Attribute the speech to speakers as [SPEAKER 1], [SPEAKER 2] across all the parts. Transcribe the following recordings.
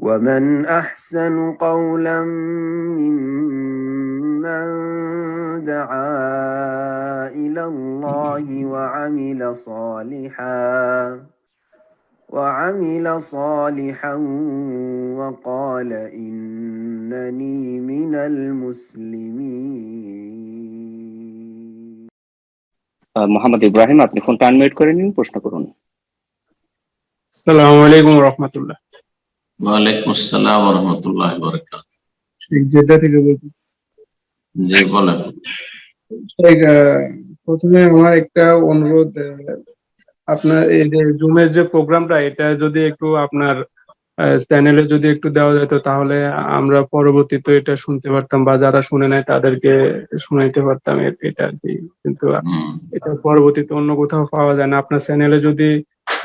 [SPEAKER 1] ومن أحسن قولا ممن دعا إلى الله وعمل صالحا وقال إنني من المسلمين.
[SPEAKER 2] মোহাম্মদ ইব্রাহিম, আপনি ফোনটা আনমিউট করে নিন, প্রশ্ন করুন।
[SPEAKER 3] আসসালামু আলাইকুম ওয়া রাহমাতুল্লাহ।
[SPEAKER 4] ওয়া আলাইকুম আসসালাম ওয়া রাহমাতুল্লাহি ওয়া বারাকাতুহু।
[SPEAKER 3] শেখ জেদ্দা থেকে বলছি।
[SPEAKER 4] জি বলেন।
[SPEAKER 3] শেখ, প্রথমে আমার একটা অনুরোধ, আপনার এই যে জুমের যে প্রোগ্রামটা, এটা যদি একটু আপনার চ্যানেলে যদি একটু দেওয়া যেত তাহলে আমরা পরবর্তীতে এটা শুনতে পারতাম, বা যারা শুনে নাই তাদেরকে শুনাইতে পারতাম এটা আর কি। কিন্তু এটা পরবর্তীতে অন্য কোথাও পাওয়া যায় না। আপনার চ্যানেলে যদি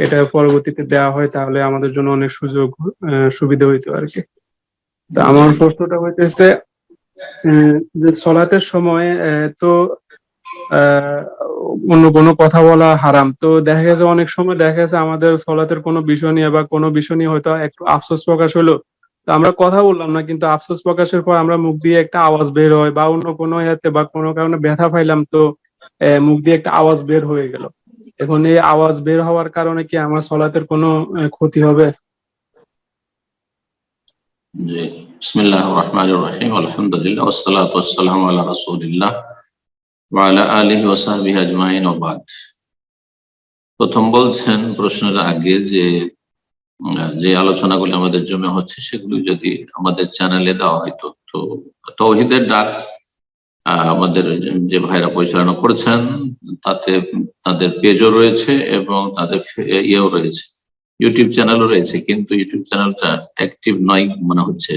[SPEAKER 3] এটা পরবর্তীতে দেওয়া হয় তাহলে আমাদের জন্য অনেক সুবিধা হইতো আর কি। তো আমার প্রশ্নটা হইতেছে যে সলাতের সময় তো অন্য কোনো কথা বলা হারাম। তো দেখা গেছে অনেক সময় দেখা গেছে আমাদের সলাতের কোনো বিষয় নিয়ে বা কোনো বিষয় নিয়ে হয়তো একটু আফসোস প্রকাশ হলো, তো আমরা কথা বললাম না, কিন্তু আফসোস প্রকাশের পর আমরা মুখ দিয়ে একটা আওয়াজ বের হয়, বা অন্য কোনো ইয়াতে বা কোনো কারণে ব্যথা পাইলাম, তো মুখ দিয়ে একটা আওয়াজ বের হয়ে গেল। এখন এই আওয়াজ বের হওয়ার কারণে কি আমার সলাতের কোনো ক্ষতি হবে?
[SPEAKER 4] জি, বিসমিল্লাহির রহমানির রহিম, আলহামদুলিল্লাহ ওয়াসসালাতু ওয়াসসালামু আলা রাসূলিল্লাহ ওয়া আলা আলিহি ওয়া সাহবিহি আজমাইন ওয়া বাদ। প্রথম বলছেন প্রশ্নের আগে যে আলোচনাগুলি আমাদের জমে হচ্ছে সেগুলো যদি আমাদের চ্যানেলে দেওয়া হয়তো, তো তাওহীদের ডাক আমাদের যে ভাইরা পরিচালনা করছেন তাতে তাদের পেজও রয়েছে এবং তাদের ইয়েও রয়েছে, ইউটিউব চ্যানেলও রয়েছে, কিন্তু ইউটিউব চ্যানেলটা অ্যাক্টিভ নয় মনে হচ্ছে।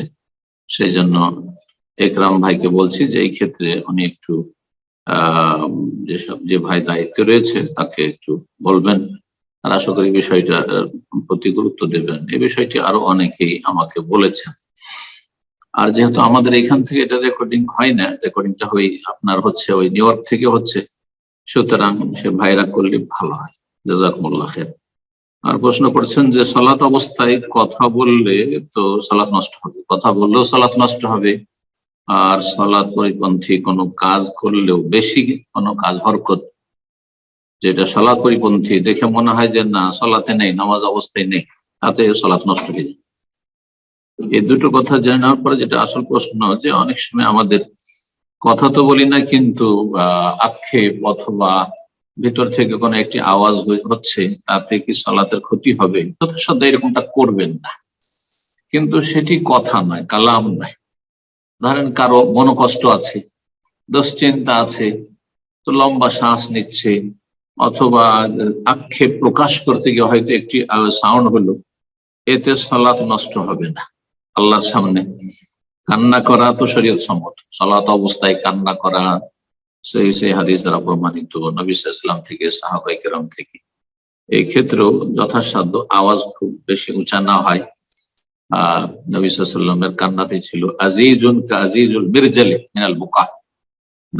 [SPEAKER 4] সেই জন্য একরাম ভাইকে বলছি যে এই ক্ষেত্রে উনি একটু যে ভাই দায়িত্বে রয়েছে তাকে একটু বলবেন, আর আশা করি বিষয়টা প্রতি গুরুত্ব দেবেন। এই বিষয়টি আরো অনেকেই আমাকে বলেছেন। আর যেহেতু আমাদের এখান থেকে এটা রেকর্ডিং হয় না, রেকর্ডিংটা আপনার হচ্ছে ওই নিউ ইয়র্ক থেকে হচ্ছে, সুতরাং সে ভাইরা করলে ভালো হয়। জাযাকুমুল্লাহ খাইর। আর প্রশ্ন করছেন যে সালাত অবস্থায় কথা বললে তো সালাত নষ্ট হবে, কথা বললেও সালাত নষ্ট হবে, আর সালাত পরিপন্থী কোনো কাজ করলেও বেশি কোনো কাজ হরকত যেটা সালাত পরিপন্থী দেখে মনে হয় যে না সালাতে নেই, নামাজ অবস্থায় নেই, তাতে সালাত নষ্ট হয়ে যায়। এই দুটো কথা জেনে নেওয়ার পরে যেটা আসল প্রশ্ন, যে অনেক সময় আমাদের কথা তো বলি না কিন্তু আক্ষেপ অথবা ভিতর থেকে কোনো একটি আওয়াজ হচ্ছে, তাতে কি সালাতের ক্ষতি হবে? যথাসাধ্য এরকমটা করবেন না, কিন্তু সেটি কথা নয়, কালাম নয়। ধরেন কারো মনোকষ্ট আছে, দুশ্চিন্তা আছে, তো লম্বা শ্বাস নিচ্ছে, অথবা আক্ষেপ প্রকাশ করতে গিয়ে হয়তো একটি সাউন্ড হলো, এতে সালাত নষ্ট হবে না। আল্লাহর সামনে কান্না করা তো শরীয়ত সম্মত, সালাত অবস্থায় কান্না করা সেই হাদিস দ্বারা প্রমাণিত, নবী সাল্লাল্লাহু আলাইহি ওয়াসাল্লাম থেকে, সাহাবায়ে কেরাম থেকে। এই ক্ষেত্রেও যথাসাধ্য আওয়াজ খুব বেশি উঁচা না হয়। নবী সাল্লাল্লাহু আলাইহি ওয়াসাল্লামের কান্নাতে ছিল আজিজুন কাজিজুল মিরজালি মিনাল বুকা।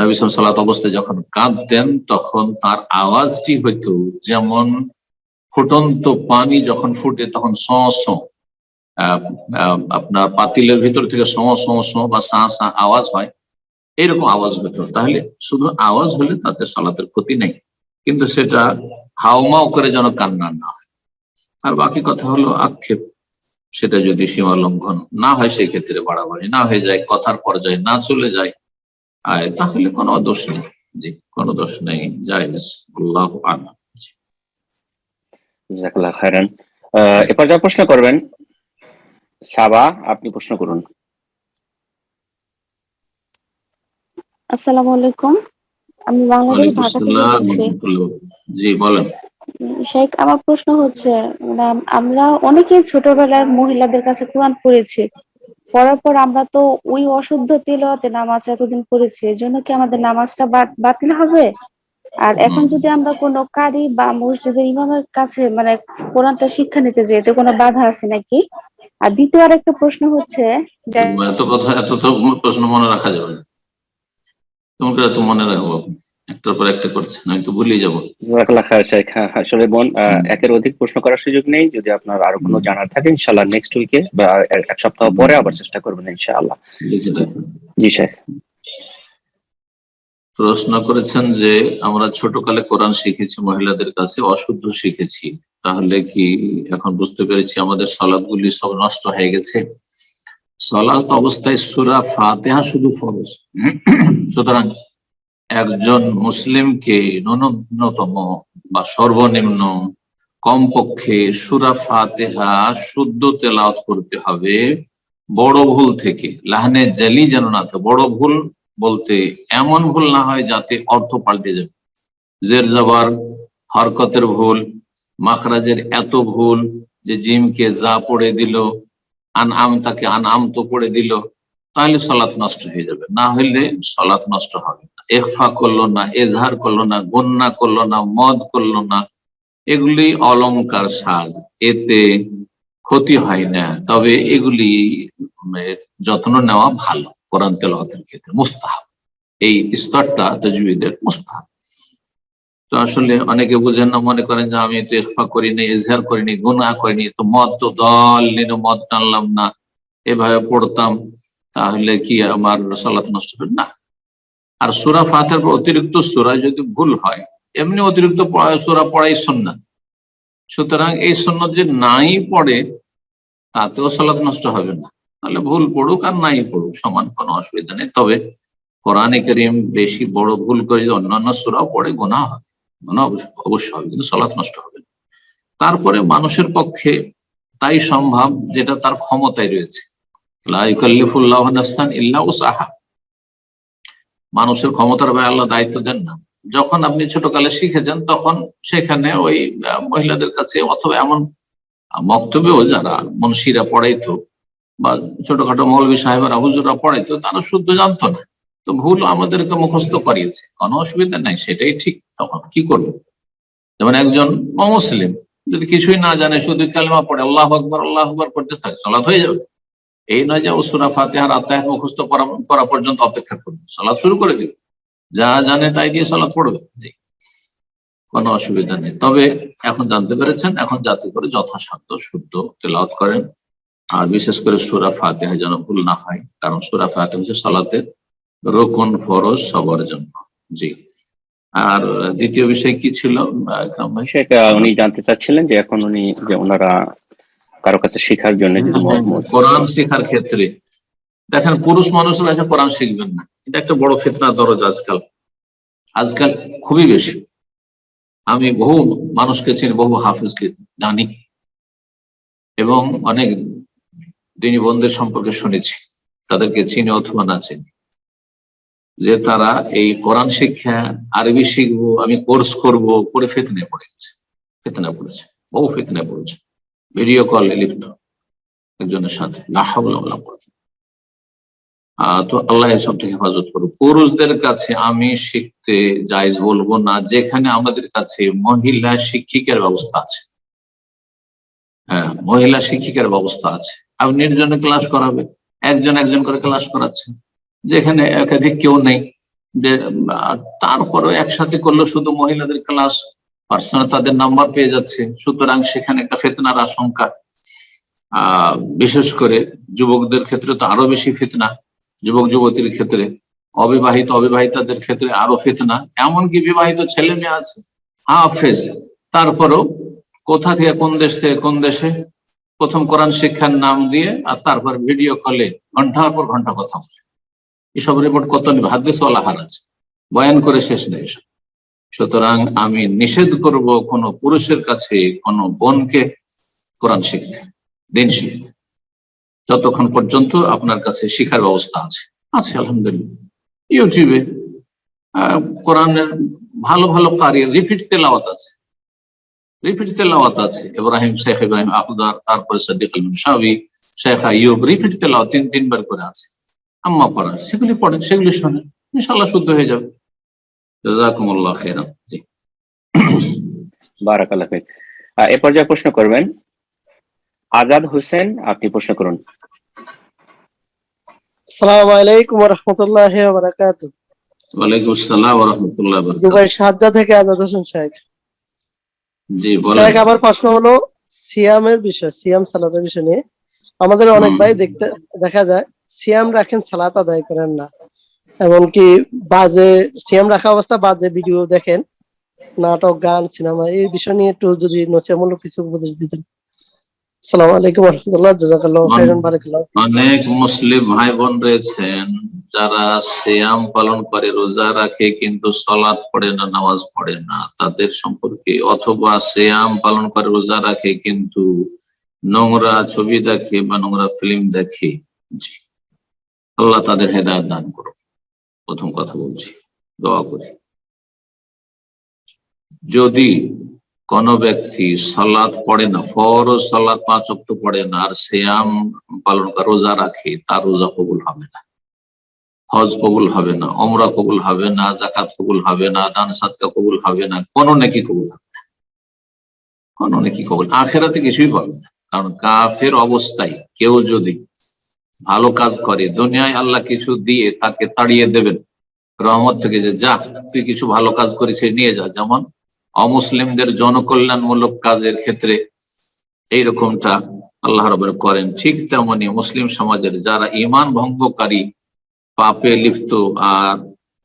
[SPEAKER 4] নবী সাল্লাল্লাহু আলাইহি ওয়াসাল্লাম অবস্থায় যখন কাঁদতেন তখন তার আওয়াজটি হইতো যেমন ফুটন্ত পানি যখন ফুটে তখন স আপনার পাতিলের ভিতর থেকে স বা সা আওয়াজ হয়, এরকম আওয়াজ হতো। তাহলে শুধু আওয়াজ হলে তাতে সালাতের ক্ষতি নেই, কিন্তু সেটা হাউমাউ করে যেন কান্না না হয়। আর বাকি কথা হলো আক্ষেপ, সেটা যদি সীমা লঙ্ঘন না হয়, সেই ক্ষেত্রে বাড়াবাড়ি না হয়ে যায়, কথার পর্যায়ে না চলে যায়, তাহলে কোনো দোষ নেই। জি, কোনো দোষ নেই, জায়েজ। আল্লাহু আ'লাম।
[SPEAKER 2] জাযাকাল্লাহু খাইরান। এরপর যা প্রশ্ন করবেন সাবা, আপনি প্রশ্ন করুন।
[SPEAKER 5] আসসালামু আলাইকুম, আমি বাংলাদেশ ঢাকা থেকে বলছি।
[SPEAKER 4] জি বলেন।
[SPEAKER 5] শেখ, আমার প্রশ্ন হচ্ছে, আমরা অনেকেই ছোটবেলায় মহিলাদের কাছে কোরআন পড়েছি, পড়ার পর আমরা তো ওই অশুদ্ধ তিলাওয়াতে নামাজ এতদিন পড়েছি, এজন্য কি আমাদের নামাজটা বাতিল হবে? আর এখন যদি আমরা কোনো কারি বা মসজিদের ইমামের কাছে কোরআনটা শিক্ষা নিতে যাই, এতে কোনো বাধা আছে নাকি? আর দ্বিতীয় আরেকটা প্রশ্ন হচ্ছে যে
[SPEAKER 4] এত তো প্রশ্ন মনে রাখা যাবে না, তোমাকে তো মনে রাখবো। একটার পর একটা করছেন, আমি তো ভুলে যাবো।
[SPEAKER 2] জাযাকাল্লাহ খায়ের শেখ। হ্যাঁ, আসলে বোন একের অধিক প্রশ্ন করার সুযোগ নেই। যদি আপনার আরো কোনো জানার থাকে ইনশাআল্লাহ নেক্সট উইকে বা এক সপ্তাহ পরে আবার চেষ্টা করবেন ইনশাআল্লাহ।
[SPEAKER 4] লিখে রাখুন।
[SPEAKER 2] জি শেখ।
[SPEAKER 4] প্রশ্ন করেছেন যে আমরা ছোটকালে কোরআন শিখেছি, মহিলাদের কাছে অশুদ্ধ শিখেছি, তাহলে কি এখন বুঝতে পেরেছি আমাদের সালাতগুলি সব নষ্ট হয়ে গেছে? সালাত অবস্থায় সূরা ফাতিহা শুধু ফরজ। সুতরাং একজন মুসলিমকে ন্যূনতম বা সর্বনিম্ন কমপক্ষে সূরা ফাতিহা শুদ্ধ তেলাওয়াত করতে হবে, বড় ভুল থেকে, লাহানে জালি যেন না থাকে। বড় ভুল বলতে এমন ভুল না হয় যাতে অর্থ পাল্টে যাবে, জের জবর হরকতের ভুল, মাখরাজের এত ভুল যে জিমকে যা পড়ে দিল, আনআম তাকে আনআম তো পড়ে দিল, তাহলে সালাত নষ্ট হয়ে যাবে। না হলে সালাত নষ্ট হবে না। ইখফা করলো না, এজহার করলো না, গুন্না করলো না, মদ করলো না, এগুলি অলংকার সাজ, এতে ক্ষতি হয় না। তবে এগুলি যত্ন নেওয়া ভালো। কোরআন তেলাওয়াতের ক্ষেত্রে মুস্তাহাব, এই স্তরটা তাজউইদের মুস্তাহাব। তো আসলে অনেকে বুঝেন না, মনে করেন যে আমি তো ইখফা করিনি, ইজহার করিনি, গুনাহ করিনি, তো মদ তো দলিন মদ টানলাম না, এভাবে পড়তাম, তাহলে কি আমার সালাত নষ্ট হবে? না। আর সূরা ফাতিহার পর অতিরিক্ত সূরা যদি ভুল হয়, এমনি অতিরিক্ত সূরা পড়াই সুন্নাত, সুতরাং এই সুন্নাত যে নাই পড়ে তাতেও সালাত নষ্ট হবে না। তাহলে ভুল পড়ুক আর নাই পড়ুক সমান, কোনো অসুবিধা নেই। তবে কোরআনে কারীম বেশি বড় ভুল করে যদি অন্যান্য সূরাও পড়ে গুনাহ হবে, গুনাহ অবশ্যই হবে, কিন্তু সালাত নষ্ট হবে না। তারপরে মানুষের পক্ষে তাই সম্ভব যেটা তার ক্ষমতায় রয়েছে। লা ইউকাল্লিফুল্লাহু নাফসান ইল্লা উসআহা। মানুষের ক্ষমতার ভাই আল্লাহ দায়িত্ব দেন না। যখন আপনি ছোটকালে শিখেছেন তখন সেখানে ওই মহিলাদের কাছে, অথবা এমন মক্তবেও যারা মুন্সিরা পড়াইতো বা ছোটখাটো মৌলবী সাহেবেরা হুজুররা পড়াইতো, তারা শুদ্ধ জানতো না, তো ভুল আমাদেরকে মুখস্থ করিয়েছে, কোনো অসুবিধা নাই, সেটাই ঠিক। তখন কি করবো? যেমন একজন অমুসলিম যদি কিছুই না জানে, শুধু কালেমা পড়ে আল্লাহু আকবার করতে থাকে, সালাত হয়ে যাবে। এই নয় যে ও সূরা ফাতিহার আয়াত মুখস্থ করা পর্যন্ত অপেক্ষা করবে, সালাত শুরু করে দিবে, যা জানে তাই দিয়ে সালাত পড়বে, জি, কোনো অসুবিধা নেই। তবে এখন জানতে পেরেছেন, এখন যাতে করে যথাসাধ্য শুদ্ধ তেলাওয়াত করেন, আর বিশেষ করে সূরা ফাতিহা যেন ভুল না হয়, কারণ সূরা ফাতিহা হচ্ছে সালাতের রুকন, ফরজ সবার জন্য। জি। আর দ্বিতীয় বিষয় কি ছিল ইকরাম ভাই?
[SPEAKER 2] শেখ উনি জানতে চাচ্ছিলেন যে এখন উনি যে ওনারা কারো কাছে শেখার জন্য যদি
[SPEAKER 4] কোরআন শেখার ক্ষেত্রে দেখেন, পুরুষ মানুষরা এসে কোরআন শিখবেন না, এটা একটা বড় ফিতনা দরজ আজকাল খুবই বেশি। আমি বহু মানুষকে চিনি, বহু হাফিজকে জানি, এবং অনেক দিনী বন্ধুদের সম্পর্কে শুনেছি, তাদেরকে চিনি অথবা না চিনি, যে তারা এই কোরআন শিক্ষা, আরবি শিখবো, আমি কোর্স করবো করে ফিতনায় পড়েছে, বহু ফিতনায় পড়েছে। ভিডিও কল লিপ্ত একজনের সাথে, লা হাওলা ওয়ালা কুওয়াতা। তো আল্লাহ এসব থেকে হেফাজত করুক। পুরুষদের কাছে আমি শিখতে জায়েজ বলবো না, যেখানে আমাদের কাছে মহিলা শিক্ষিকার ব্যবস্থা আছে। হ্যাঁ, মহিলা শিক্ষিকার ব্যবস্থা আছে। আপনি নির্জনে ক্লাস করাবে, একজন করে ক্লাস করাচ্ছেন, যেখানে একাধিক কেউ নেই, যে তারপরে একসাথে করলে শুধু মহিলাদের ক্লাস, পার্সোনাল তাদের নাম্বার পেয়ে যাচ্ছে, সুতরাং সেখানে একটা ফিতনার আশঙ্কা। বিশেষ করে যুবকদের ক্ষেত্রে তো আরো বেশি ফিতনা, যুবক যুবতীর ক্ষেত্রে, অবিবাহিতাদের ক্ষেত্রে আরো ফিতনা। এমনকি বিবাহিত ছেলে মেয়ে আছে হাফেজ, তারপরেও কোথা থেকে কোন দেশ থেকে কোন দেশে প্রথম কোরআন শিক্ষার নাম দিয়ে, আর তারপর ভিডিও কলে ঘন্টার পর ঘন্টা কথা বলে। এসব রিপোর্ট কত নেবে, হাদিস ওয়ালা হার আছে, বয়ান করে শেষ নেই এসব। সুতরাং আমি নিষেধ করব কোন পুরুষের কাছে কোন বোনকে কোরআন শিখতে, দিন শিখতে, যতক্ষণ পর্যন্ত আপনার কাছে শিখার ব্যবস্থা আছে। আলহামদুলিল্লাহ, ইউটিউবে কোরআনের ভালো ভালো কারি রিপিট তেলাওয়াত আছে। শেখ ইব্রাহিম আখদার, তারপরে সাদিক আল মুনশাবি, শেখ আইয়ুব, রিপিট তেলাওয়াত 3 বার করে আছে। আম্মা পড়া, সেগুলি পড়েন, সেগুলি শোনেন, ইনশাআল্লাহ শুদ্ধ হয়ে যাবে। জাযাকুমুল্লাহ খাইরান। জি,
[SPEAKER 2] বারাকাল্লাহ ফিক। এ পর্যায়ে প্রশ্ন করবেন আজাদ হোসেন, আপনি প্রশ্ন করুন।
[SPEAKER 6] আসসালামু আলাইকুম ওয়া রাহমাতুল্লাহি ওয়া বারাকাতুহু।
[SPEAKER 4] ওয়ালাইকুম আসসালাম ওয়া রাহমাতুল্লাহি ওয়া বারাকাতুহু।
[SPEAKER 6] দুবাই শারজা থেকে আজাদ হোসেন শাইখ।
[SPEAKER 4] জি বলেন।
[SPEAKER 6] শাইখ, আমার প্রশ্ন হলো সিয়ামের বিষয়, সিয়াম সালাতের বিষয় নিয়ে। আমাদের অনেক ভাই দেখা যায় সিয়াম রাখেন, সালাত আদায় করেন না, এমনকি বাজে সিয়াম রাখা অবস্থা বাজে ভিডিও দেখেন, নাটক, গান, সিনেমা, এই বিষয় নিয়ে একটু যদি নসিহতমূলক কিছু উপদেশ দিতেন। আসসালামু আলাইকুম ওয়া রাহমাতুল্লাহ, জাযাকাল্লাহু খাইরান, বারাকাল্লাহু।
[SPEAKER 4] অনেক মুসলিম ভাই বোন রয়েছেন যারা সিয়াম পালন করে, রোজা রাখে, কিন্তু সালাত পড়ে না, নামাজ পড়ে না, তাদের সম্পর্কে, অথবা সিয়াম পালন করে, রোজা রাখে, কিন্তু নোংরা ছবি দেখে বা নোংরা ফিল্ম দেখে। জি, আল্লাহ তাদের হেদায়েত দান করুন। প্রথম কথা বলছি, দোয়া করি। যদি কোন ব্যক্তি সালাত পড়ে না, ফরজ সালাত 5 ওয়াক্ত পড়ে না, আর সিয়াম পালন করে, রোজা রাখে, তার রোজা কবুল হবে না, হজ কবুল হবে না, ওমরা কবুল হবে না, যাকাত কবুল হবে না, দান সাদকা কবুল হবে না, কোনো নেকি কবুল হবে না, কোনো নেকি কবুল, আখিরাতে কিছুই পাবে না। কারণ কাফের অবস্থায় কেউ যদি ভালো কাজ করে, দুনিয়ায় আল্লাহ কিছু দিয়ে তাকে তাড়িয়ে দেবেন রহমত থেকে, যে যা তুই কিছু ভালো কাজ করেছে নিয়ে যা। যেমন অমুসলিমদের জনকল্যাণমূলক কাজের ক্ষেত্রে এইরকমটা আল্লাহ রাব্বুল করেন, ঠিক তেমনি মুসলিম সমাজের যারা ঈমান ভঙ্গকারী, পাপে লিপ্ত আর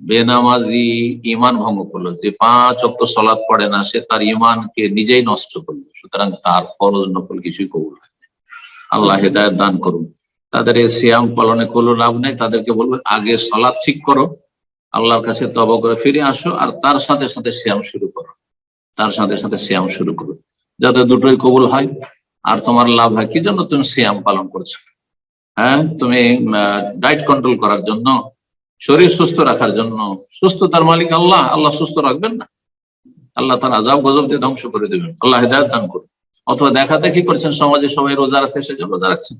[SPEAKER 4] বেনামাজি, ঈমান ভঙ্গ করলো, যে 5 ওয়াক্ত সালাত পড়ে না, সে তার ঈমানকে নিজেই নষ্ট করলো, সুতরাং তার ফরজ নফল কিছুই কবুল হয় না। আল্লাহ হেদায়েত দান করুন। তাদের এই সিয়াম পালনে কোনো লাভ নেই, তাদেরকে বলবো আগে সালাত ঠিক করো, আল্লাহর কাছে তওবা করে ফিরে আসো, আর তার সাথে সাথে সিয়াম শুরু করো, তার সাথে সাথে সিয়াম শুরু করো, যাতে দুটোই কবুল হয় আর তোমার লাভ হয়। কি জন্য তুমি সিয়াম পালন করছো? হ্যাঁ, তুমি ডায়েট কন্ট্রোল করার জন্য, শরীর সুস্থ রাখার জন্য। সুস্থতার মালিক আল্লাহ, আল্লাহ সুস্থ রাখবেন না? আল্লাহ তার আযাব গজব দিয়ে ধ্বংস করে দেবেন। আল্লাহ হেদায়েত দান করুন। অথবা দেখা দেখি করছেন সমাজে সবাই রোজা রাখছে, সেজন্য রোজা রাখছেন,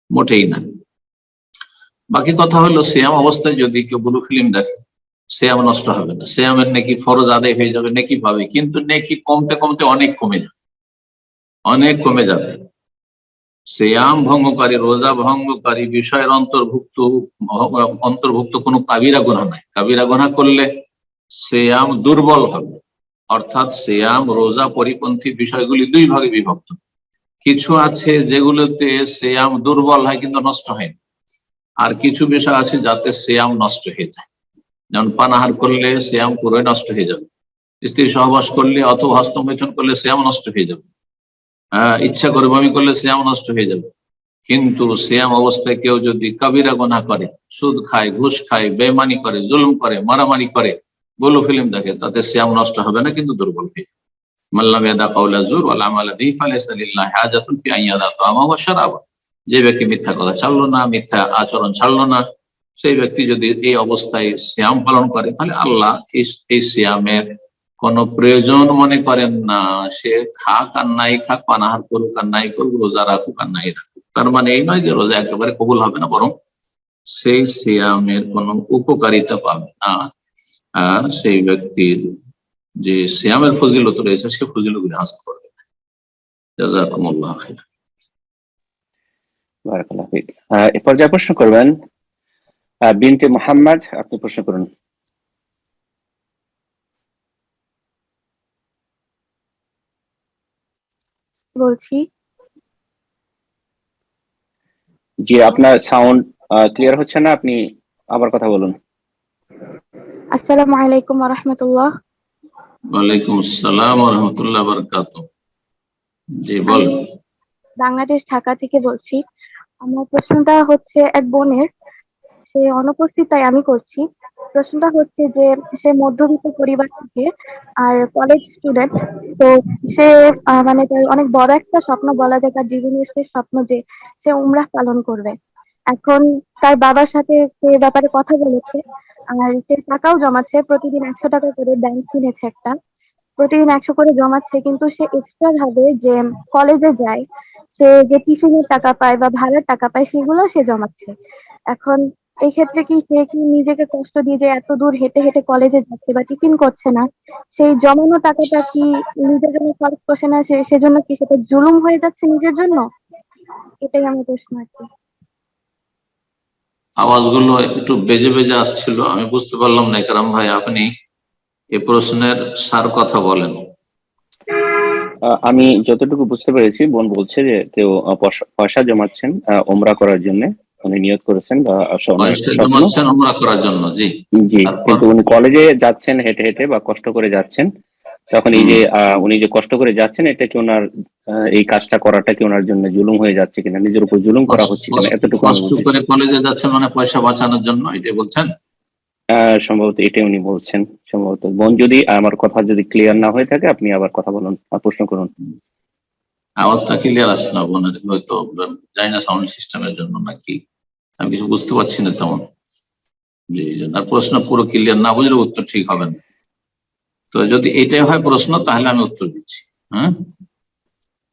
[SPEAKER 4] মোটেই না। বাকি কথা হলো, সিয়াম অবস্থায় যদি কেউ ব্লু ফিল্ম দেখে, সিয়াম নষ্ট হবে না, সিয়ামের নেকি ফরজ আদায় হয়ে যাবে, নেকি পাবে, কিন্তু নেকি কমতে কমতে অনেক কমে যাবে, অনেক কমে যাবে। সিয়াম ভঙ্গকারী, রোজা ভঙ্গকারী বিষয়ের অন্তর্ভুক্ত কোনো কাবিরা গুনাহ নাই। কাবিরা গুনাহ করলে সিয়াম দুর্বল হবে, অর্থাৎ সিয়াম রোজা পরিপন্থী বিষয়গুলি দুই ভাগে বিভক্ত। কিছু আছে যেগুলোতে সিয়াম দুর্বল হয় কিন্তু নষ্ট হয় না, আর কিছু বিষয় আছে যাতে সিয়াম নষ্ট হয়ে যায়। যেমন পানাহার করলে সিয়াম পুরোই নষ্ট হয়ে যাবে, স্ত্রী সহবাস করলে অথবা হস্তমৈথুন করলে সিয়াম নষ্ট হয়ে যাবে, ইচ্ছা করে বমি করলে সিয়াম নষ্ট হয়ে যাবে। কিন্তু সিয়াম অবস্থায় কেউ যদি কাবিরা গুনাহ করে, সুদ খায়, ঘুষ খায়, বেঈমানি করে, জুলুম করে, মারামারি করে, ব্লু ফিল্ম দেখে, তাতে সিয়াম নষ্ট হবে না, কিন্তু দুর্বল হয়ে যাবে। মান লাম ইয়াদা কাওলা যুর ওয়াল আমালা বিহি ফালাইসা লিল্লাহি হাজাতুন ফি আন ইয়াদা তা'আমাহু ওয়া শারাবাহু। যে ব্যক্তি মিথ্যা কথা ছাড়লো না, মিথ্যা আচরণ ছাড়লো না, সেই ব্যক্তি যদি এই অবস্থায় সিয়াম পালন করে, তাহলে আল্লাহ এই সিয়ামের কোনো প্রয়োজন মনে করেন না। সে খাক আর নাই খাক, পানাহার করুক আর নাই করুক, রোজা রাখুক আর নাই রাখুক, তার মানে এই নয় যে রোজা একেবারে কবুল হবে না, বরং সেই সিয়ামের কোনো উপকারিতা পাবে না। সেই ব্যক্তির যে সিয়ামের ফজিলত রয়েছে, সে ফজিলতগুলি হাসিল করবে। জাযাকুমুল্লাহ খাইর।
[SPEAKER 2] বারাকাল্লাহু ফিক। এ পর্যায়ে প্রশ্ন করবেন বিনতে মুহাম্মদ, আপনি প্রশ্ন করুন।
[SPEAKER 7] বলছি।
[SPEAKER 2] জি, আপনার সাউন্ড ক্লিয়ার হচ্ছে না, আপনি আবার কথা বলুন।
[SPEAKER 7] আসসালামু আলাইকুম ওয়া রাহমাতুল্লাহ।
[SPEAKER 4] ওয়ালাইকুম আসসালাম ওয়া রাহমাতুল্লাহি ওয়া বারাকাতুহু। জি বলেন।
[SPEAKER 7] বাংলাদেশ, ঢাকা থেকে বলছি। আমার প্রশ্নটা হচ্ছে এক বোনের, সে অনুপস্থিত তাই আমি করছি। প্রশ্নটা হচ্ছে যে সে মধ্যবিত্ত পরিবার থেকে আর কলেজ স্টুডেন্ট। তো সে মানে তার অনেক বড় একটা স্বপ্ন বলা যায়, তার জীবনের শেষ স্বপ্ন যে সে উমরাহ পালন করবে। এখন তার বাবার সাথে সে ব্যাপারে কথা বলেছে, আর সে টাকাও জমাচ্ছে, প্রতিদিন 100 টাকা করে ব্যাংক কিনেছে একটা, প্রতিদিন 100 করে জমাচ্ছে। কিন্তু সে এক্সট্রা ভাবে যে কলেজে যায়, সে যে টিফিনের টাকা পায় বা ভাড়ার টাকা পায় সেগুলো সে জমাচ্ছে। এখন এই ক্ষেত্রে কি নিজেকে কষ্ট দিয়ে যে এত দূর হেঁটে হেঁটে কলেজে যাচ্ছে বা টিফিন করছে না, সেই জমানো টাকাটা কি নিজের জন্য খরচ করছে না, সেজন্য কি সেটা জুলুম হয়ে যাচ্ছে নিজের জন্য? এটাই আমার প্রশ্ন আর কি।
[SPEAKER 4] আওয়াজগুলো একটু বেজে বেজে আসছিল, আমি বুঝতে পারলাম না। একরাম ভাই, আপনি এই প্রশ্নের সার কথা বলেন।
[SPEAKER 2] আমি যতটুকু বুঝতে পেরেছি, বোন বলছে যে কেউ পয়সা জমাচ্ছেন ওমরা করার জন্য, উনি নিয়ত করেছেন বা
[SPEAKER 4] পয়সা
[SPEAKER 2] স্বপ্ন।
[SPEAKER 4] জমাচ্ছেন উমরা করার জন্য, জি।
[SPEAKER 2] জি,
[SPEAKER 4] তারপর
[SPEAKER 2] কিন্তু উনি কলেজে যাচ্ছেন হেঁটে হেঁটে বা কষ্ট করে যাচ্ছেন, তখন এই যে উনি যে কষ্ট করে যাচ্ছেন, এটা কি ওনার এই কাজটা করাটা কি ওনার জন্য জুলুম হয়ে যাচ্ছে কিনা, নিজের উপর জুলুম করা হচ্ছে কিনা, এতটুকু আমি
[SPEAKER 4] কষ্ট করে কলেজে যাচ্ছেন মানে পয়সা বাঁচানোর জন্য, এটাই বলছেন?
[SPEAKER 2] সম্ভবত এটাই উনি বলছেন সম্ভবত। বোন, যদি আমার কথা যদি ক্লিয়ার না হয়ে থাকে, আপনি আবার কথা বলুন, প্রশ্ন করুন।
[SPEAKER 4] আওয়াজটা ক্লিয়ার আসছে না বোনের, হয়তো জানি না সাউন্ড সিস্টেমের জন্য নাকি, আমি কিছু বুঝতে পারছি না তেমন। জি, এই জন্য। আর প্রশ্ন পুরো ক্লিয়ার না বুঝলে উত্তর ঠিক হবে না। তো যদি এটাই হয় প্রশ্ন, তাহলে আমি উত্তর দিচ্ছি। হ্যাঁ,